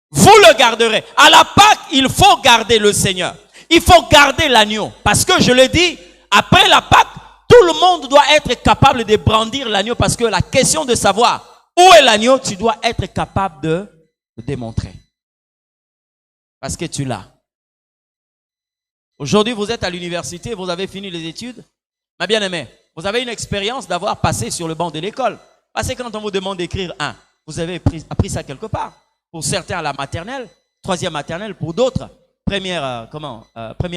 Vous le garderez. À la Pâque, il faut garder le Seigneur. Il faut garder l'agneau. Parce que je le dis, après la Pâque, tout le monde doit être capable de brandir l'agneau. Parce que la question de savoir où est l'agneau, tu dois être capable de démontrer. Parce que tu l'as. Aujourd'hui, vous êtes à l'université, vous avez fini les études. Ma bien-aimée, vous avez une expérience d'avoir passé sur le banc de l'école. Parce que quand on vous demande d'écrire un, vous avez appris ça quelque part. Pour certains à la maternelle, troisième maternelle, pour d'autres, première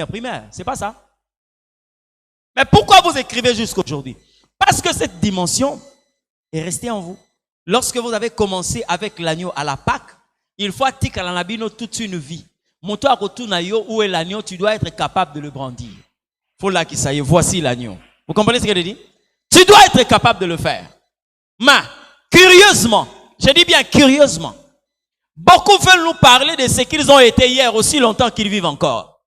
primaire. C'est pas ça. Mais pourquoi vous écrivez jusqu'aujourd'hui? Parce que cette dimension est restée en vous. Lorsque vous avez commencé avec l'agneau à la Pâque, il faut attirer à l'abino toute une vie. Monto à Kotunayo, où est l'agneau, tu dois être capable de le brandir. Faut là qu'il s'aille, voici l'agneau. Vous comprenez ce que je dis? Tu dois être capable de le faire. Mais, curieusement, je dis bien curieusement, beaucoup veulent nous parler de ce qu'ils ont été hier aussi longtemps qu'ils vivent encore.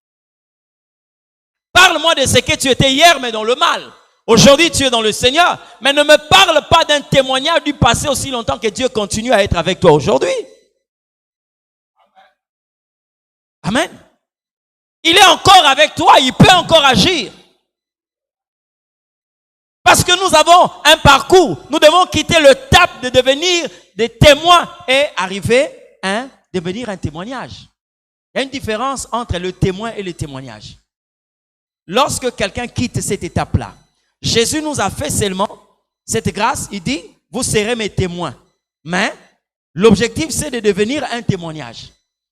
Parle-moi de ce que tu étais hier, mais dans le mal. Aujourd'hui, tu es dans le Seigneur. Mais ne me parle pas d'un témoignage du passé aussi longtemps que Dieu continue à être avec toi aujourd'hui. Amen. Il est encore avec toi, il peut encore agir. Parce que nous avons un parcours. Nous devons quitter le tap de devenir des témoins et arriver à devenir un témoignage. Il y a une différence entre le témoin et le témoignage. Lorsque quelqu'un quitte cette étape-là, Jésus nous a fait seulement cette grâce. Il dit, vous serez mes témoins. Mais l'objectif, c'est de devenir un témoignage.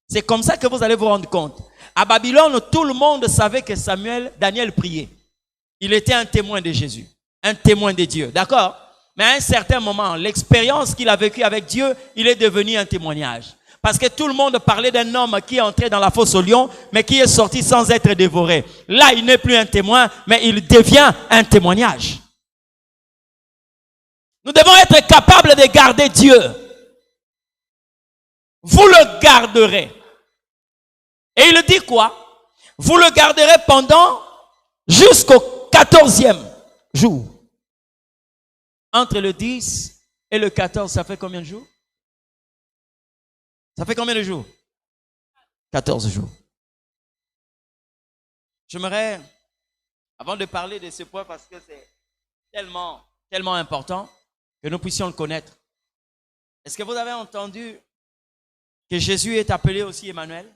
C'est comme ça que vous allez vous rendre compte. À Babylone, tout le monde savait que Daniel priait. Il était un témoin de Jésus. Un témoin de Dieu. D'accord? Mais à un certain moment, l'expérience qu'il a vécue avec Dieu, il est devenu un témoignage. Parce que tout le monde parlait d'un homme qui est entré dans la fosse au lion, mais qui est sorti sans être dévoré. Là, il n'est plus un témoin, mais il devient un témoignage. Nous devons être capables de garder Dieu. Vous le garderez. Et il dit quoi? Vous le garderez pendant jusqu'au 14e jour. Entre le 10 et le 14, ça fait combien de jours? Ça fait combien de jours? 14 jours. J'aimerais, avant de parler de ce point, parce que c'est tellement important, que nous puissions le connaître. Est-ce que vous avez entendu que Jésus est appelé aussi Emmanuel?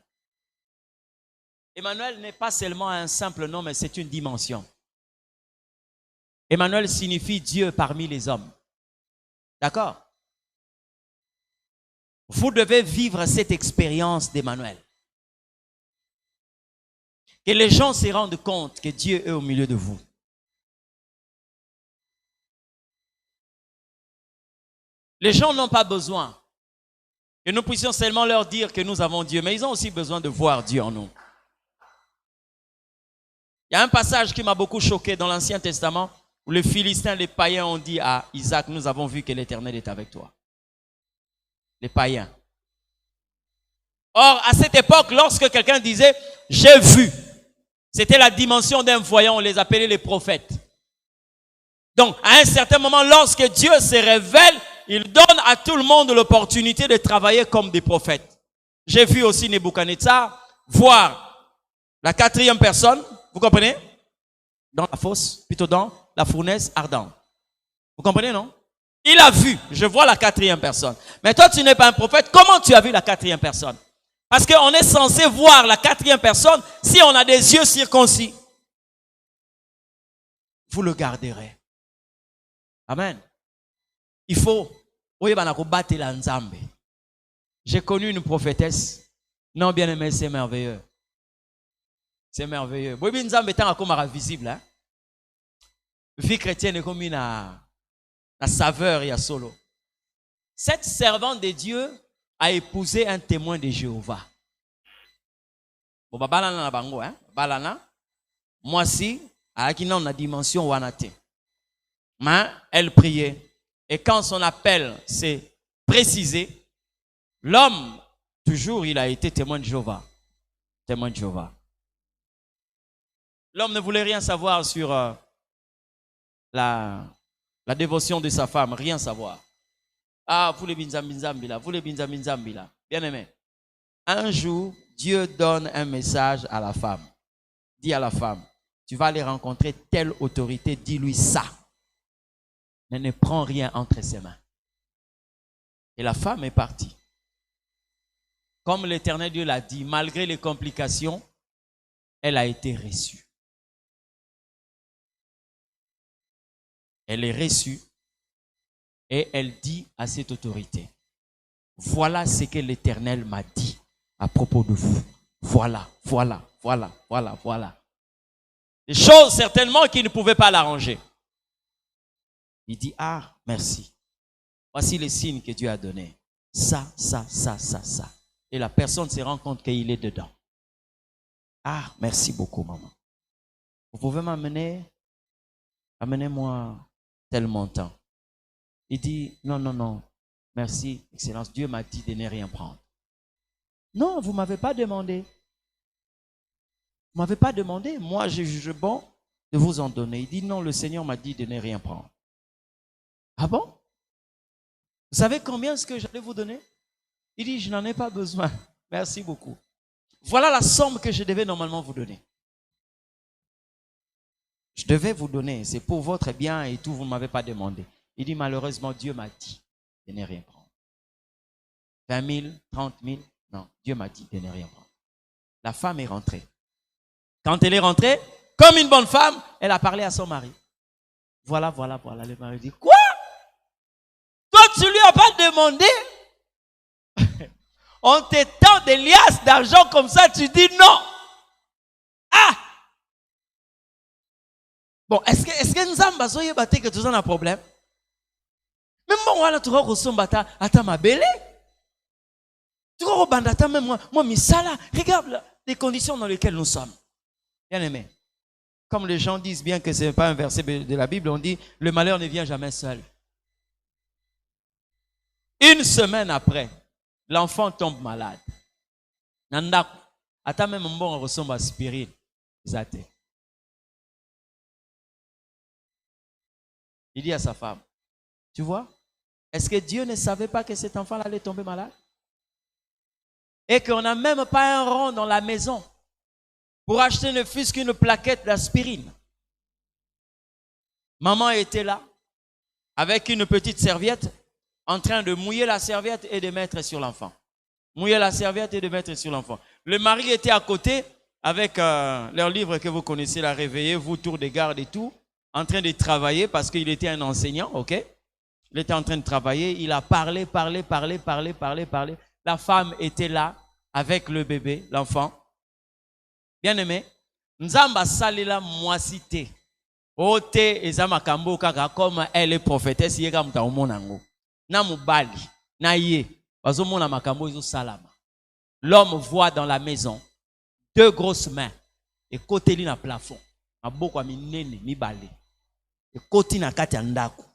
Emmanuel n'est pas seulement un simple nom, mais c'est une dimension. Emmanuel signifie Dieu parmi les hommes. D'accord? Vous devez vivre cette expérience d'Emmanuel. Que les gens se rendent compte que Dieu est au milieu de vous. Les gens n'ont pas besoin que nous puissions seulement leur dire que nous avons Dieu, mais ils ont aussi besoin de voir Dieu en nous. Il y a un passage qui m'a beaucoup choqué dans l'Ancien Testament où les Philistins, les païens ont dit à Isaac, nous avons vu que l'Éternel est avec toi. Les païens. Or, à cette époque, lorsque quelqu'un disait, j'ai vu, c'était la dimension d'un voyant, on les appelait les prophètes. Donc, à un certain moment, lorsque Dieu se révèle, il donne à tout le monde l'opportunité de travailler comme des prophètes. J'ai vu aussi Nebuchadnezzar voir la quatrième personne, vous comprenez? Dans la fosse, plutôt dans la fournaise ardente. Vous comprenez, non? Il a vu, je vois la quatrième personne. Mais toi, tu n'es pas un prophète. Comment tu as vu la quatrième personne? Parce qu'on est censé voir la quatrième personne si on a des yeux circoncis. Vous le garderez. Amen. Il faut. J'ai connu une prophétesse. Non, bien aimé, c'est merveilleux. C'est merveilleux. Oui, Nzambe est encore visible. Hein? Vie chrétienne est comme une saveur et à solo. Cette servante de Dieu a épousé un témoin de Jéhovah. Bon, bah, balana na bango, hein? Balana. Moi, si, à qui n'a dimension wanate. Mais elle priait. Et quand son appel s'est précisé, l'homme, toujours, il a été témoin de Jéhovah. Témoin de Jéhovah. L'homme ne voulait rien savoir sur la dévotion de sa femme, rien savoir. Ah, vous les binzambila, vous les binzambila. Bien aimé. Un jour, Dieu donne un message à la femme. Dis à la femme, tu vas aller rencontrer telle autorité, dis-lui ça. Mais ne prends rien entre ses mains. Et la femme est partie. Comme l'Éternel Dieu l'a dit, malgré les complications, elle a été reçue. Elle est reçue et elle dit à cette autorité, voilà ce que l'Éternel m'a dit à propos de vous. Voilà. Des choses certainement qui ne pouvaient pas l'arranger. Il dit, ah, merci. Voici les signes que Dieu a donnés. Ça. Et la personne se rend compte qu'il est dedans. Ah, merci beaucoup, maman. Vous pouvez m'amener, amenez-moi tel montant. Il dit, non, merci, Excellence, Dieu m'a dit de ne rien prendre. Non, vous ne m'avez pas demandé. Vous ne m'avez pas demandé. Moi, je juge bon de vous en donner. Il dit, non, le Seigneur m'a dit de ne rien prendre. Ah bon? Vous savez combien est-ce que j'allais vous donner? Il dit, je n'en ai pas besoin. Merci beaucoup. Voilà la somme que je devais normalement vous donner. Je devais vous donner. C'est pour votre bien et tout, vous ne m'avez pas demandé. Il dit, malheureusement, Dieu m'a dit de ne rien prendre. 20 000, 30 000, non, Dieu m'a dit de ne rien prendre. La femme est rentrée. Quand elle est rentrée, comme une bonne femme, elle a parlé à son mari. Voilà. Le mari dit, quoi? Toi, tu lui as pas demandé? On te tend des liasses d'argent comme ça, tu dis non. Ah! Bon, est-ce que nous avons besoin que tu as un problème? Même moi, tu vas ressembler à ma belle. Tu vas ressembler même moi, misala. Regarde les conditions dans lesquelles nous sommes. Bien aimé. Comme les gens disent bien que ce n'est pas un verset de la Bible, on dit le malheur ne vient jamais seul. Une semaine après, l'enfant tombe malade. Nanda, attends même un bon ressemble à aspirine. Il dit à sa femme, tu vois, est-ce que Dieu ne savait pas que cet enfant allait tomber malade? Et qu'on n'a même pas un rond dans la maison pour acheter ne fût-ce qu'une plaquette d'aspirine. Maman était là, avec une petite serviette, en train de mouiller la serviette et de mettre sur l'enfant. Mouiller la serviette et de mettre sur l'enfant. Le mari était à côté, avec leur livre que vous connaissez, la Réveillez-vous, Tour des gardes et tout, en train de travailler parce qu'il était un enseignant, ok? Il était en train de travailler, il a parlé. La femme était là, avec le bébé, l'enfant. Bien aimé, Nzamba salela moisité. Ote ezama kambo kaka comme elle est prophétesse yeka mutaomonango. Na mubali, na ye, bazomona makambo izo salama. L'homme voit dans la maison 2 grosses mains et côté li na plafond. Maboko minene mibale. Et côté na kati ya ndako.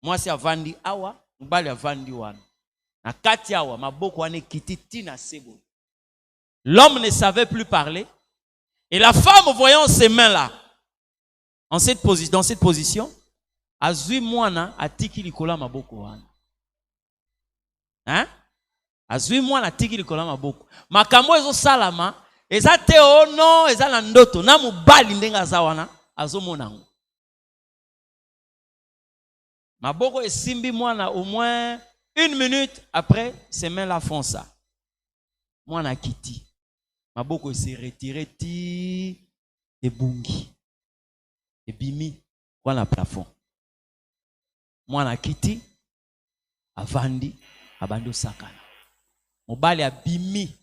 Moi c'est avandi awa, mubali avandi wana. Na kati awa maboko wane kititi na sebo. L'homme ne savait plus parler. Et la femme, voyant ses mains-là, dans cette position, a zui mwana a tiki likola maboko wana. Hein? A azui mwana tiki likolo maboko. Makambo ezo salama, eza te ono, eza na ndoto, na mobali ndenga aza wana, azomona ngo. Maboko esimbi mwana au moins 1 minute après, ses mains la font ça. Mwana kiti. Maboko s'est retiré ti ebungi. Ebimi wana plafond. Mwana kiti avandi abando sakana. Mobali abimi.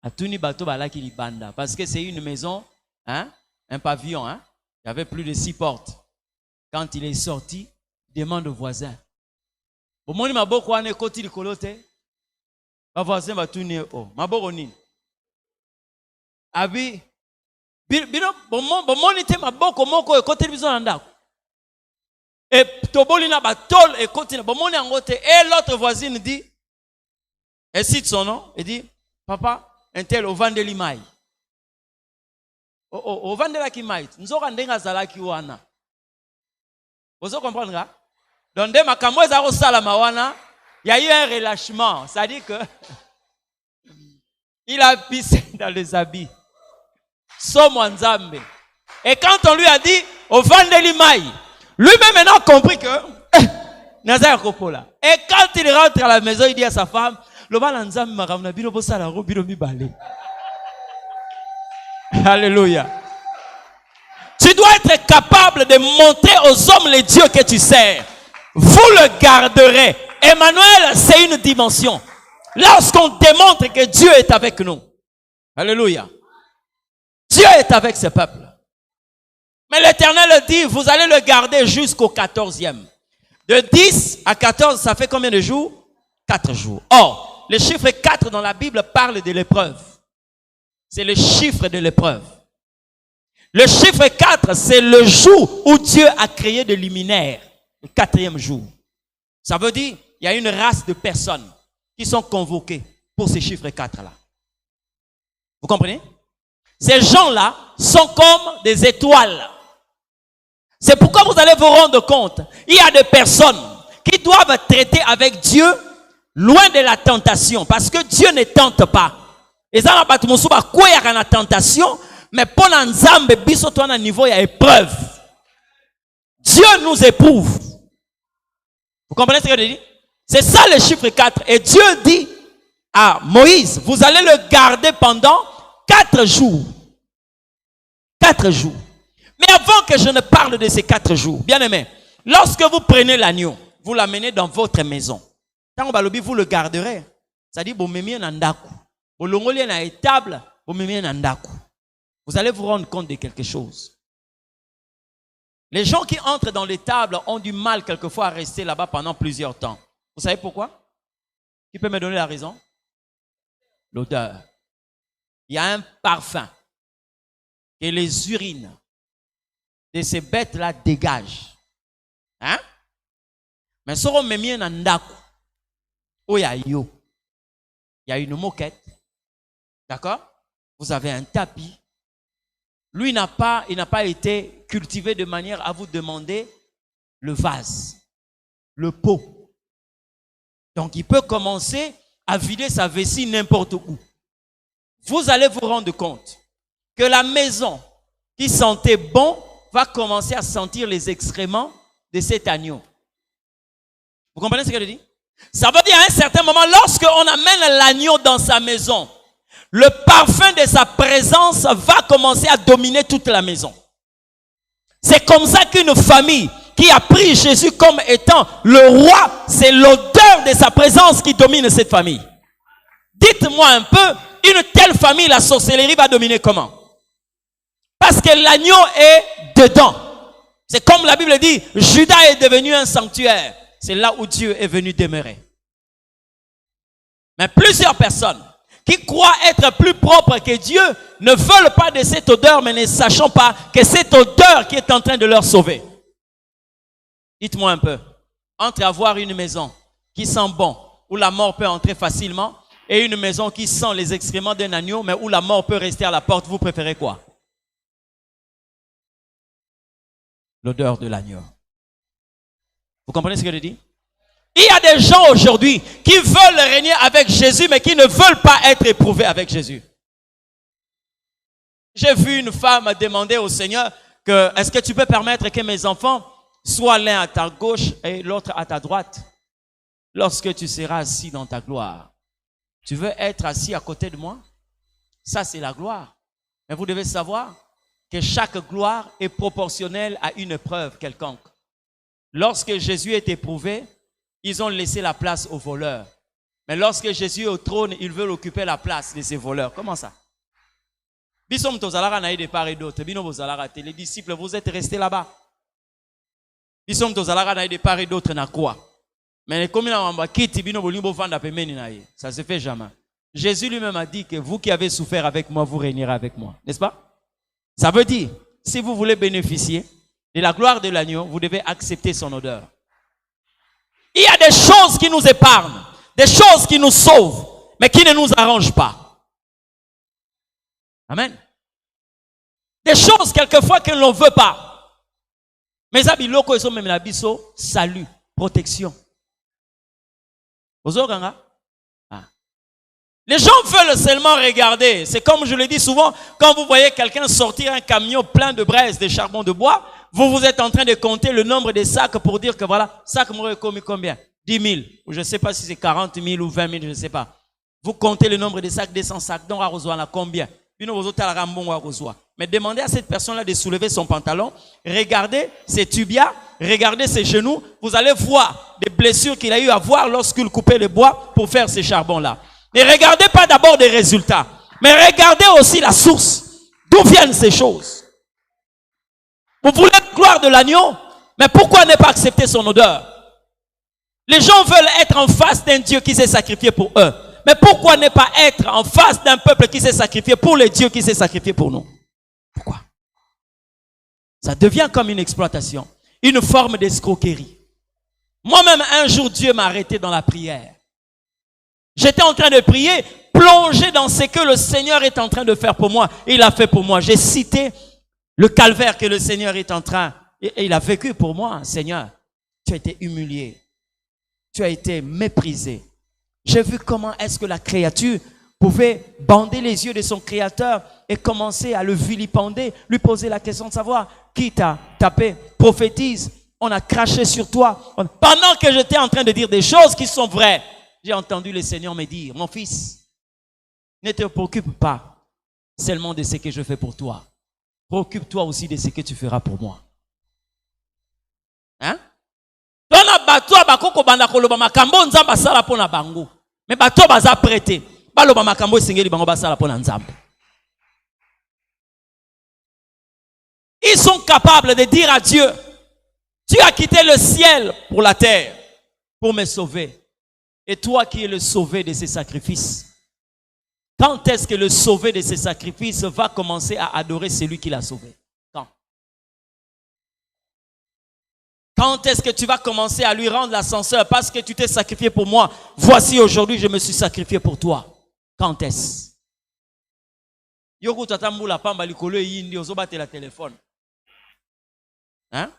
Atuni bato balaki libanda parce que c'est une maison, hein, un pavillon, hein. Il y avait plus de 6 portes. Quand il est sorti, il demande au voisin. Au moment où maboko ane koti likolo te, ba voisin batuni oh, maboko nini? Abi bino bomoni te maboko moko ekoti biso na ndako. Et toboli na batol ekoti na bomoni yango te. Et l'autre voisine dit, elle cite son nom, elle dit, papa, un tel au vandeli mai. Au vandela ki mai, nzoka ndenga zalaki wana. Vous comprenez là? Donc dès makambo ezaro salama wana, il y a eu un relâchement, ça dit que il a pissé dans les habits. Somo nzambe. Et quand on lui a dit au vandeli mai, lui-même maintenant a compris que naza kopola. Et quand il rentre à la maison, il dit à sa femme, le bal nzambe makamna bino bosala ro bino mibale. Alléluia. Tu dois être capable de montrer aux hommes les dieux que tu sers. Vous le garderez. Emmanuel, c'est une dimension. Lorsqu'on démontre que Dieu est avec nous. Alléluia. Dieu est avec ce peuple. Mais l'Éternel dit, vous allez le garder jusqu'au 14e. De 10 à 14, ça fait combien de jours? 4 jours. Or, le chiffre 4 dans la Bible parle de l'épreuve. C'est le chiffre de l'épreuve. Le chiffre 4, c'est le jour où Dieu a créé des luminaires. Le 4e jour. Ça veut dire, il y a une race de personnes qui sont convoquées pour ce chiffre 4-là. Vous comprenez? Ces gens-là sont comme des étoiles. C'est pourquoi vous allez vous rendre compte, il y a des personnes qui doivent traiter avec Dieu loin de la tentation. Parce que Dieu ne tente pas. Et ça, il y a une tentation, mais pour l'ensemble, biso toi à niveau il y a épreuve. Dieu nous éprouve. Vous comprenez ce que je dis? C'est ça le chiffre 4. Et Dieu dit à Moïse, vous allez le garder pendant 4 jours. 4 jours. Mais avant que je ne parle de ces 4 jours, bien aimé, lorsque vous prenez l'agneau, vous l'amenez dans votre maison. Tant que vous le garderez, ça dit, vous allez vous rendre compte de quelque chose. Les gens qui entrent dans les tables ont du mal quelquefois à rester là-bas pendant plusieurs temps. Vous savez pourquoi? Qui peut me donner la raison? L'odeur. Il y a un parfum que les urines de ces bêtes-là dégagent. Hein? Mais si on met bien un ndaku, il y a une moquette. D'accord? Vous avez un tapis. Lui il n'a pas été cultivé de manière à vous demander le vase, le pot. Donc il peut commencer à vider sa vessie n'importe où. Vous allez vous rendre compte que la maison qui sentait bon va commencer à sentir les excréments de cet agneau. Vous comprenez ce que je dis? Ça veut dire à un certain moment, lorsqu'on amène l'agneau dans sa maison, le parfum de sa présence va commencer à dominer toute la maison. C'est comme ça qu'une famille qui a pris Jésus comme étant le roi, c'est l'odeur de sa présence qui domine cette famille. Dites-moi un peu, une telle famille, la sorcellerie va dominer comment? Parce que l'agneau est dedans. C'est comme la Bible dit, Judas est devenu un sanctuaire. C'est là où Dieu est venu demeurer. Mais plusieurs personnes qui croient être plus propres que Dieu ne veulent pas de cette odeur, mais ne sachant pas que cette odeur qui est en train de leur sauver. Dites-moi un peu, entre avoir une maison qui sent bon, où la mort peut entrer facilement, et une maison qui sent les excréments d'un agneau, mais où la mort peut rester à la porte, vous préférez quoi? L'odeur de l'agneau. Vous comprenez ce que je dis? Il y a des gens aujourd'hui qui veulent régner avec Jésus, mais qui ne veulent pas être éprouvés avec Jésus. J'ai vu une femme demander au Seigneur que, est-ce que tu peux permettre que mes enfants soient l'un à ta gauche et l'autre à ta droite? Lorsque tu seras assis dans ta gloire, tu veux être assis à côté de moi? Ça, c'est la gloire. Mais vous devez savoir que chaque gloire est proportionnelle à une épreuve quelconque. Lorsque Jésus est éprouvé, ils ont laissé la place aux voleurs. Mais lorsque Jésus est au trône, ils veulent occuper la place de ces voleurs. Comment ça? Les disciples, vous êtes restés là-bas. Mais ça se fait jamais. Jésus lui-même a dit que vous qui avez souffert avec moi, vous régnerez avec moi. N'est-ce pas? Ça veut dire, si vous voulez bénéficier de la gloire de l'agneau, vous devez accepter son odeur. Il y a des choses qui nous épargnent, des choses qui nous sauvent, mais qui ne nous arrangent pas. Amen. Des choses quelquefois que l'on ne veut pas. Mais ça, salut, protection. Les gens veulent seulement regarder. C'est comme je le dis souvent, quand vous voyez quelqu'un sortir un camion plein de braises, de charbon de bois, vous êtes en train de compter le nombre de sacs pour dire que voilà, sac m'aurait commis combien? 10 000. Ou je ne sais pas si c'est 40 000 ou 20 000, je ne sais pas. Vous comptez le nombre de sacs, 200 sacs, donc à rejoindre combien? Mais demandez à cette personne-là de soulever son pantalon, regardez ses tibias, regardez ses genoux, vous allez voir des blessures qu'il a eu à voir lorsqu'il coupait le bois pour faire ces charbons-là. Ne regardez pas d'abord des résultats, mais regardez aussi la source. D'où viennent ces choses? Vous voulez la gloire de l'agneau, mais pourquoi ne pas accepter son odeur? Les gens veulent être en face d'un Dieu qui s'est sacrifié pour eux. Mais pourquoi ne pas être en face d'un peuple qui s'est sacrifié pour le Dieu qui s'est sacrifié pour nous? Pourquoi? Ça devient comme une exploitation, une forme d'escroquerie. Moi-même, un jour, Dieu m'a arrêté dans la prière. J'étais en train de prier, plongé dans ce que le Seigneur est en train de faire pour moi. Et il a fait pour moi. J'ai cité le calvaire que le Seigneur est en train. Et il a vécu pour moi. Seigneur, tu as été humilié. Tu as été méprisé. J'ai vu comment est-ce que la créature pouvait bander les yeux de son créateur et commencer à le vilipender, lui poser la question de savoir qui t'a tapé, prophétise, on a craché sur toi. Pendant que j'étais en train de dire des choses qui sont vraies, j'ai entendu le Seigneur me dire, mon fils, ne te préoccupe pas seulement de ce que je fais pour toi. Préoccupe-toi aussi de ce que tu feras pour moi. Hein? Mais bato baza prêté. Baloba makambo esengeli bango basala pona nzambe. Ils sont capables de dire à Dieu, tu as quitté le ciel pour la terre, pour me sauver. Et toi qui es le sauvé de ces sacrifices, quand est-ce que le sauvé de ces sacrifices va commencer à adorer celui qui l'a sauvé? Quand est-ce que tu vas commencer à lui rendre l'ascenseur parce que tu t'es sacrifié pour moi? Voici aujourd'hui, je me suis sacrifié pour toi. Quand est-ce? Yoko tatamboula pamba likolo yindi ozobate la téléphone. Hein?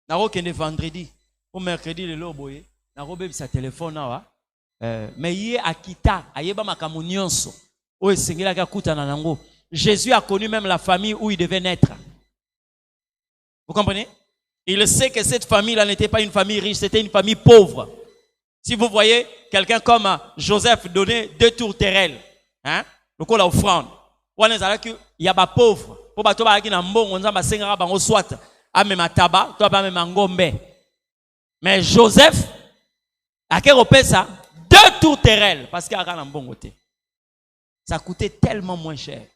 Naro kende vendredi, au mercredi le loboye, naro bebi sa téléphone awa. Mais yé akita, ayeba makambo nyonso. O esengela ka kutana nango. Jésus a connu même la famille où il devait naître. Vous comprenez? Il sait que cette famille-là n'était pas une famille riche, c'était une famille pauvre. Si vous voyez quelqu'un comme Joseph donner 2 tours terrelles, hein, le coup la offrande, il y a pas pauvre. Pour bato ba kina mbongo nzamba sengara bango swat, amema taba, to ba mema ngombe. Mais Joseph a kerope ça 2 tours terrelles parce qu'il a un mbongo te. Ça coûtait tellement moins cher.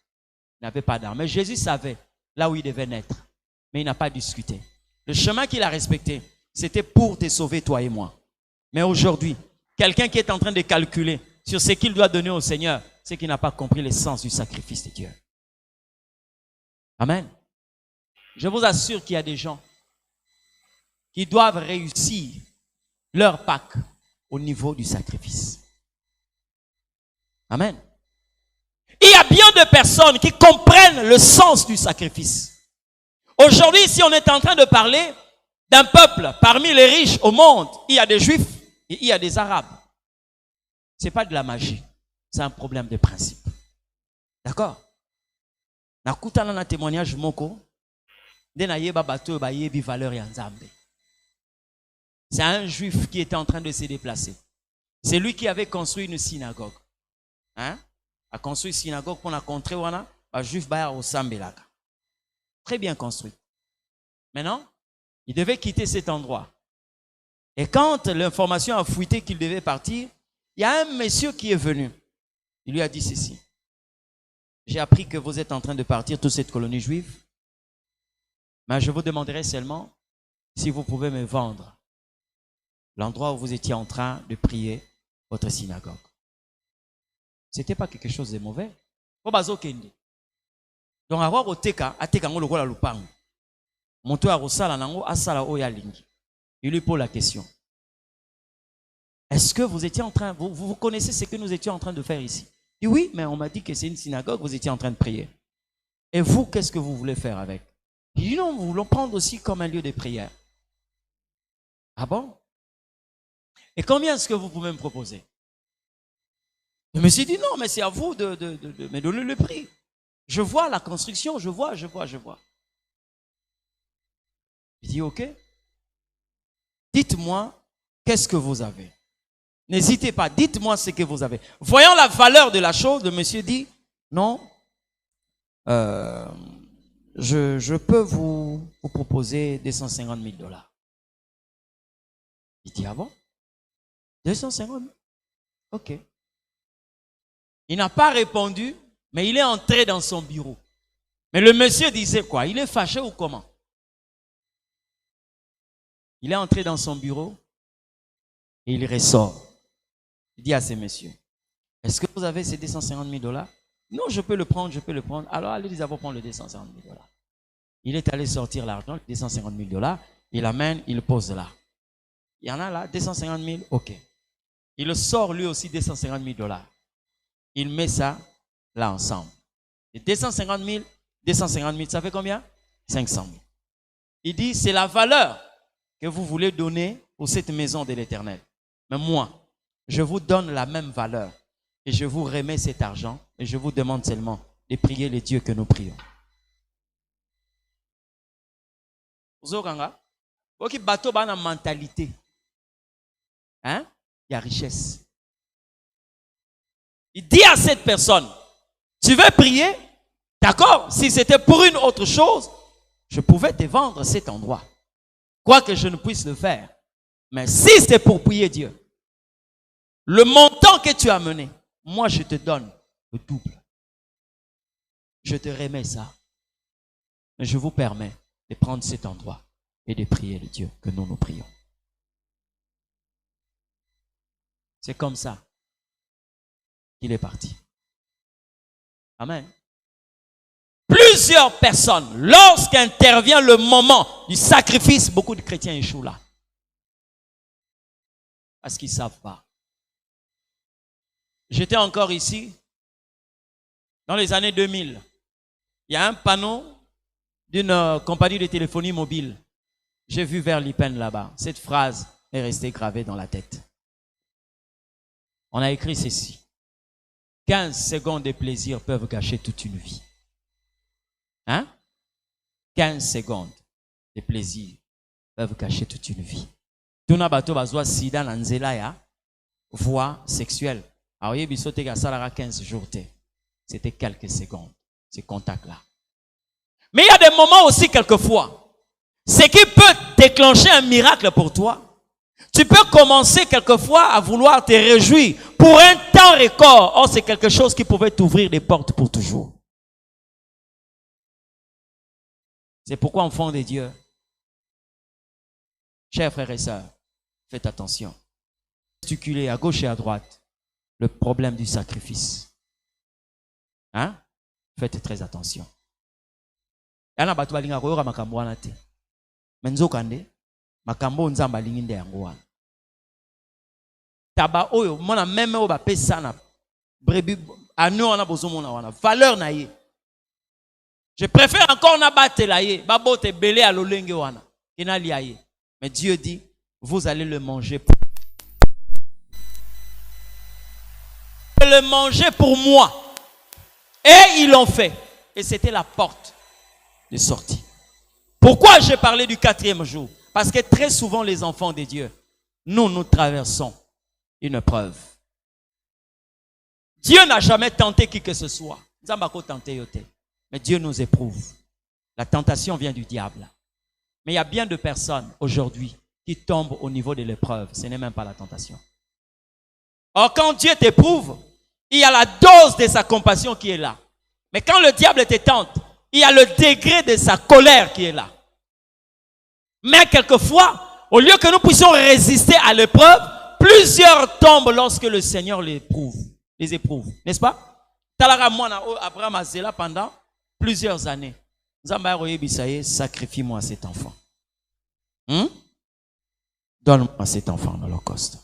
Il n'avait pas d'argent. Mais Jésus savait là où il devait naître. Mais il n'a pas discuté. Le chemin qu'il a respecté, c'était pour te sauver, toi et moi. Mais aujourd'hui, quelqu'un qui est en train de calculer sur ce qu'il doit donner au Seigneur, c'est qu'il n'a pas compris l'essence du sacrifice de Dieu. Amen. Je vous assure qu'il y a des gens qui doivent réussir leur Pâques au niveau du sacrifice. Amen. Il y a bien de personnes qui comprennent le sens du sacrifice. Aujourd'hui, si on est en train de parler d'un peuple parmi les riches au monde, il y a des juifs, Et il y a des Arabes. Ce n'est pas de la magie. C'est un problème de principe. D'accord? Nakutana na témoignage moko. C'est un juif qui était en train de se déplacer. C'est lui qui avait construit une synagogue. Hein? A construit une synagogue pour la contrer wana, un juif baya au Sambelaka. Très bien construit. Maintenant, il devait quitter cet endroit. Et quand l'information a fuité qu'il devait partir, il y a un monsieur qui est venu. Il lui a dit ceci. J'ai appris que vous êtes en train de partir, toute cette colonie juive. Mais je vous demanderai seulement si vous pouvez me vendre l'endroit où vous étiez en train de prier votre synagogue. Ce n'était pas quelque chose de mauvais. Donc, avoir oteka, ateka ngo lokola lupango. Monto arosala nango asala oyalingi. Il lui pose la question. Est-ce que vous étiez en train, vous connaissez ce que nous étions en train de faire ici? Il dit oui, mais on m'a dit que c'est une synagogue, vous étiez en train de prier. Et vous, qu'est-ce que vous voulez faire avec? Il dit non, nous voulons prendre aussi comme un lieu de prière. Ah bon? Et combien est-ce que vous pouvez me proposer? Je me suis dit non, mais c'est à vous de me donner le prix. Je vois la construction, je vois. Il dit ok. Dites-moi, qu'est-ce que vous avez? N'hésitez pas, dites-moi ce que vous avez. Voyant la valeur de la chose, le monsieur dit, non, je peux vous proposer 250 000 $. Il dit, ah bon? 250 000? Ok. Il n'a pas répondu, mais il est entré dans son bureau. Mais le monsieur disait quoi? Il est fâché ou comment? Il est entré dans son bureau et il ressort. Il dit à ces messieurs, est-ce que vous avez ces 250 000 $? Non, je peux le prendre. Alors allez les avoir prendre les 250 000 $. Il est allé sortir l'argent, les 250 000 $. Il l'amène, il le pose là. Il y en a là, 250 000, ok. Il sort lui aussi 250 000 $. Il met ça là ensemble. Et 250 000, ça fait combien? 500 000. Il dit, c'est la valeur que vous voulez donner pour cette maison de l'Éternel. Mais moi, je vous donne la même valeur et je vous remets cet argent et je vous demande seulement de prier les dieux que nous prions. Zoganga, ok, bateau bana mentalité, hein, il y a richesse. Il dit à cette personne, tu veux prier? D'accord, si c'était pour une autre chose, je pouvais te vendre cet endroit. Quoique je ne puisse le faire. Mais si c'est pour prier Dieu, le montant que tu as mené, moi je te donne le double. Je te remets ça. Mais je vous permets de prendre cet endroit et de prier le Dieu que nous prions. C'est comme ça qu'il est parti. Amen. Plusieurs personnes, lorsqu'intervient le moment du sacrifice, beaucoup de chrétiens échouent là. Parce qu'ils ne savent pas. J'étais encore ici, dans les années 2000. Il y a un panneau d'une compagnie de téléphonie mobile. J'ai vu vers Lipen là-bas. Cette phrase est restée gravée dans la tête. On a écrit ceci. 15 secondes de plaisir peuvent gâcher toute une vie. Hein? 15 secondes de plaisir peuvent gâcher toute une vie. Tuna bato bazwa sida na nzela ya voie sexuelle. Alors, il y a 15 jours. C'était quelques secondes, ces contacts-là. Mais il y a des moments aussi, quelquefois, ce qui peut déclencher un miracle pour toi. Tu peux commencer quelquefois à vouloir te réjouir pour un temps record. Or, c'est quelque chose qui pouvait t'ouvrir des portes pour toujours. C'est pourquoi, enfants de Dieu, chers frères et sœurs, faites attention. Gesticulez à gauche et à droite. Le problème du sacrifice. Hein? Faites très attention. Yana batu balinga koyoka makambo wana te. Menzokande makambo nzamba linginde yango wana. Taba oyo mona meme o ba pesa na brebi ano wana bozomona wana valeur na ye. Je préfère encore na batela ye, ba bote belé à lolenge wana. Ina liaye. Mais Dieu dit, vous allez le manger. de le manger pour moi. Et ils l'ont fait. Et c'était la porte de sortie. Pourquoi j'ai parlé du 4e jour? Parce que très souvent, les enfants de Dieu, nous traversons une épreuve. Dieu n'a jamais tenté qui que ce soit. Mais Dieu nous éprouve. La tentation vient du diable. Mais il y a bien de personnes aujourd'hui qui tombent au niveau de l'épreuve. Ce n'est même pas la tentation. Or, quand Dieu t'éprouve, il y a la dose de sa compassion qui est là. Mais quand le diable te tente, il y a le degré de sa colère qui est là. Mais quelquefois, au lieu que nous puissions résister à l'épreuve, plusieurs tombent lorsque le Seigneur les éprouve. N'est-ce pas? Abraham a zélé pendant plusieurs années. Sacrifie-moi cet enfant. Donne-moi cet enfant en holocauste.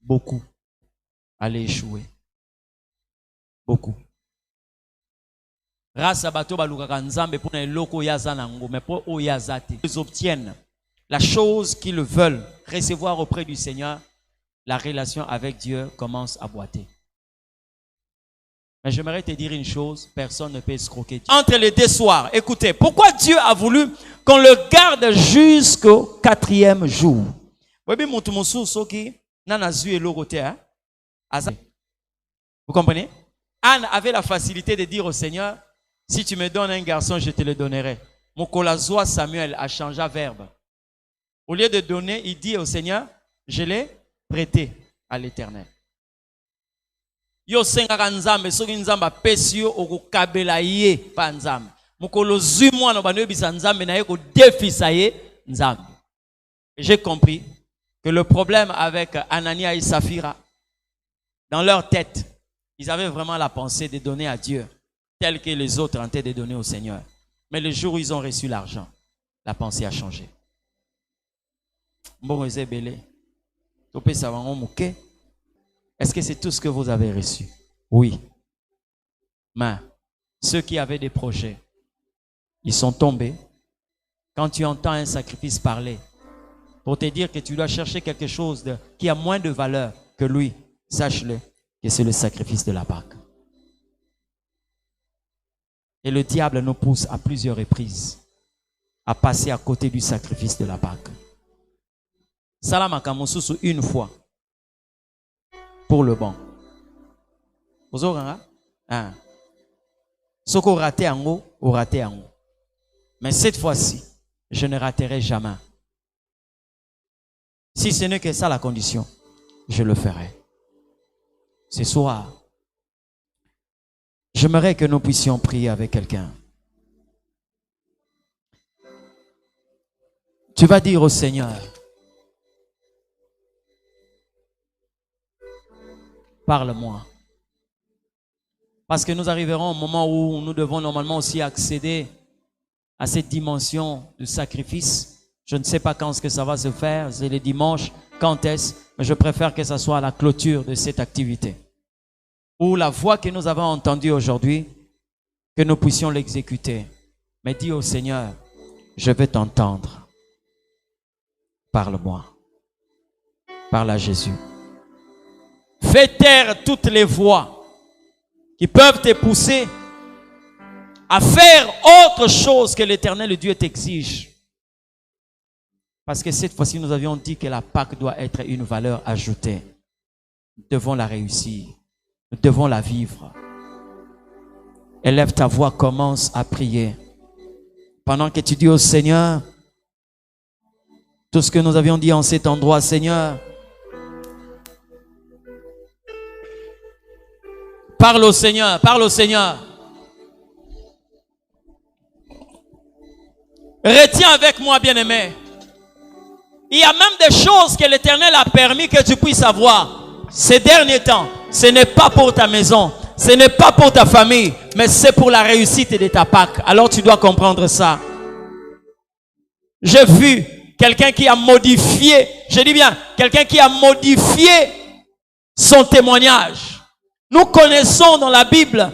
Beaucoup allaient échouer. Beaucoup. Ils obtiennent la chose qu'ils veulent recevoir auprès du Seigneur. La relation avec Dieu commence à boiter. Mais j'aimerais te dire une chose, personne ne peut escroquer Dieu. Entre les deux soirs, écoutez, pourquoi Dieu a voulu qu'on le garde jusqu'au 4e jour? Vous comprenez? Anne avait la facilité de dire au Seigneur, si tu me donnes un garçon, je te le donnerai. Mokolazoa Samuel a changé verbe. Au lieu de donner, il dit au Seigneur, je l'ai prêté à l'Éternel. Yo sengaka nzambe soki nzambe apesi yo okokabela ye pa nzambe. Mokolo zwi mwana bano yebisa nzambe na ye ko defisa ye nzambe. J'ai compris que le problème avec Anania et Saphira, dans leur tête, ils avaient vraiment la pensée de donner à Dieu tel que les autres tentaient de donner au Seigneur. Mais le jour où ils ont reçu l'argent, la pensée a changé. Est-ce que c'est tout ce que vous avez reçu? Oui. Mais ceux qui avaient des projets, ils sont tombés. Quand tu entends un sacrifice parler, pour te dire que tu dois chercher quelque chose qui a moins de valeur que lui, sache-le que c'est le sacrifice de la Pâque. Et le diable nous pousse à plusieurs reprises à passer à côté du sacrifice de la Pâque. Salama Kamosusu une fois pour le bon. Vous aurez un ce qu'on raté en haut, ou raté en haut. Mais cette fois-ci, je ne raterai jamais. Si ce n'est que ça la condition, je le ferai. Ce soir, j'aimerais que nous puissions prier avec quelqu'un. Tu vas dire au Seigneur, parle-moi. Parce que nous arriverons au moment où nous devons normalement aussi accéder à cette dimension de sacrifice. Je ne sais pas quand est-ce que ça va se faire, c'est le dimanche, quand est-ce, mais je préfère que ça soit à la clôture de cette activité. Où la voix que nous avons entendue aujourd'hui, que nous puissions l'exécuter. Mais dis au Seigneur, je vais t'entendre. Parle-moi. Parle à Jésus. Fais taire toutes les voix qui peuvent te pousser à faire autre chose que l'Éternel Dieu t'exige. Parce que cette fois-ci, nous avions dit que la Pâque doit être une valeur ajoutée. Nous devons la réussir. Nous devons la vivre. Élève ta voix, commence à prier. Pendant que tu dis au Seigneur, tout ce que nous avions dit en cet endroit, Seigneur, parle au Seigneur, parle au Seigneur. Retiens avec moi, bien-aimé. Il y a même des choses que l'Éternel a permis que tu puisses avoir. Ces derniers temps, ce n'est pas pour ta maison, ce n'est pas pour ta famille, mais c'est pour la réussite de ta Pâque. Alors tu dois comprendre ça. J'ai vu quelqu'un qui a modifié, je dis bien, quelqu'un qui a modifié son témoignage. Nous connaissons dans la Bible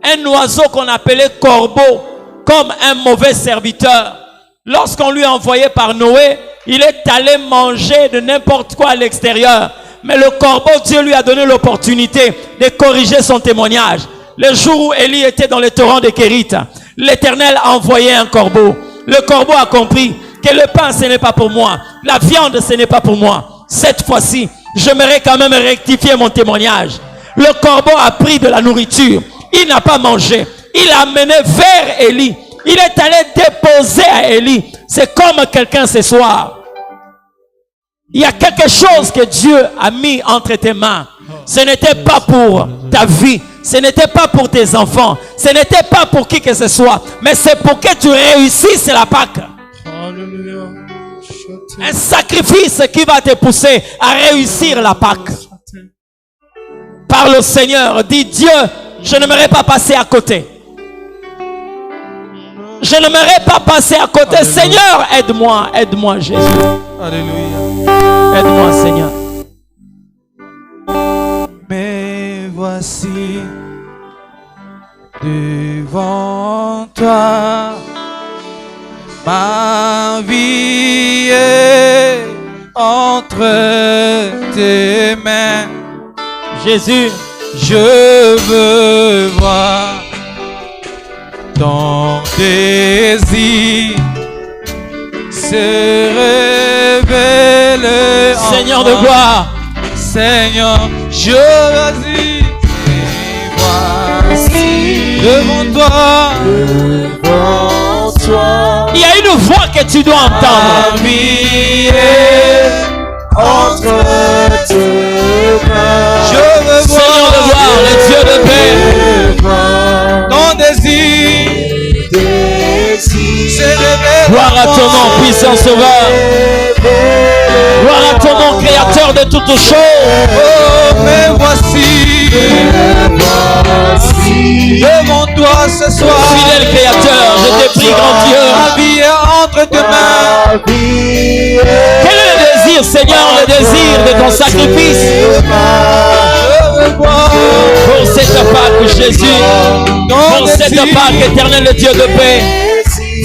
un oiseau qu'on appelait corbeau comme un mauvais serviteur. Lorsqu'on lui a envoyé par Noé, il est allé manger de n'importe quoi à l'extérieur. Mais le corbeau, Dieu lui a donné l'opportunité de corriger son témoignage. Le jour où Élie était dans le torrent de Kérit, l'Éternel a envoyé un corbeau. Le corbeau a compris que le pain, ce n'est pas pour moi. La viande, ce n'est pas pour moi. Cette fois-ci, j'aimerais quand même rectifier mon témoignage. Le corbeau a pris de la nourriture. Il n'a pas mangé. Il l'a amené vers Élie. Il est allé déposer à Élie. C'est comme quelqu'un ce soir. Il y a quelque chose que Dieu a mis entre tes mains. Ce n'était pas pour ta vie. Ce n'était pas pour tes enfants. Ce n'était pas pour qui que ce soit. Mais c'est pour que tu réussisses la Pâque. Un sacrifice qui va te pousser à réussir la Pâque. Parle au Seigneur. Dis, Dieu, je n'aimerais pas passer à côté. Je n'aimerais pas passer à côté. Alléluia. Seigneur, aide-moi. Aide-moi, Jésus. Alléluia. Aide-moi, Seigneur. Me voici devant toi. Ma vie est entre tes mains. Jésus, je veux voir ton désir se révéler. Seigneur de gloire, Seigneur, je veux voici devant toi. Il y a une voix que tu dois entendre. Ma vie est entre tes mains. Je veux voir, Seigneur de gloire, le Dieu de paix. Ton désir se révèle. Gloire à ton nom, puissant sauveur. Gloire à ton nom, créateur de toutes choses. Oh, mais voici devant toi ce soir. Fidèle créateur, je te prie, grand Dieu. Ma vie est entre tes mains. Quel est le désir, Seigneur, le désir de ton sacrifice? Pour cette Pâque, Jésus. Pour cette Pâque, éternel, le Dieu de paix.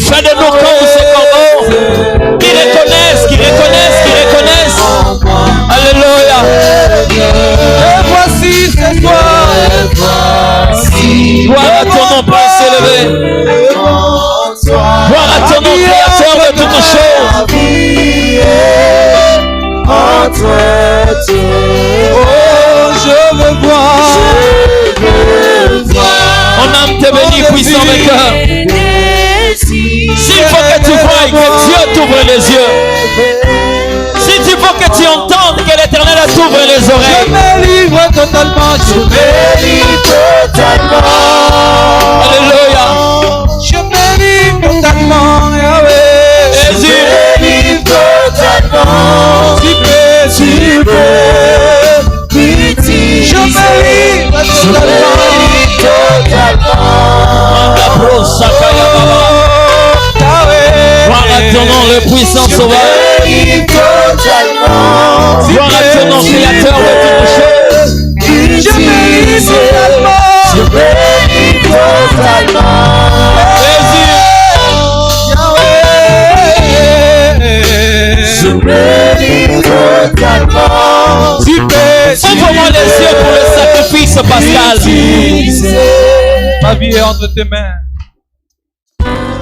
Fais de nous comme ces corbeaux qui reconnaissent, qui reconnaissent, qui reconnaissent. Alléluia. Et voici ce soir. Gloire à ton nom, Prince élevé. Gloire à ton nom, créateur de toutes choses. Oh, je veux voir. Mon âme te bénit, puissant vainqueur. S'il faut que tu voies, que Dieu t'ouvre les yeux. S'il faut que tu entendes que l'Éternel t'ouvre les oreilles. Je me livre totalement. Je me livre totalement. Alléluia. Je me livre totalement. Yahweh. Jésus. Je me livre totalement. Tu peux, pitié. Je me livre totalement. Gloire à ton nom, le puissant sauveur. Gloire à ton nom, créateur de toutes choses. Je me livre totalement. Jésus. Je me livre totalement. Ouvre-moi les yeux pour le sacrifice pascal. Ma vie est entre tes mains.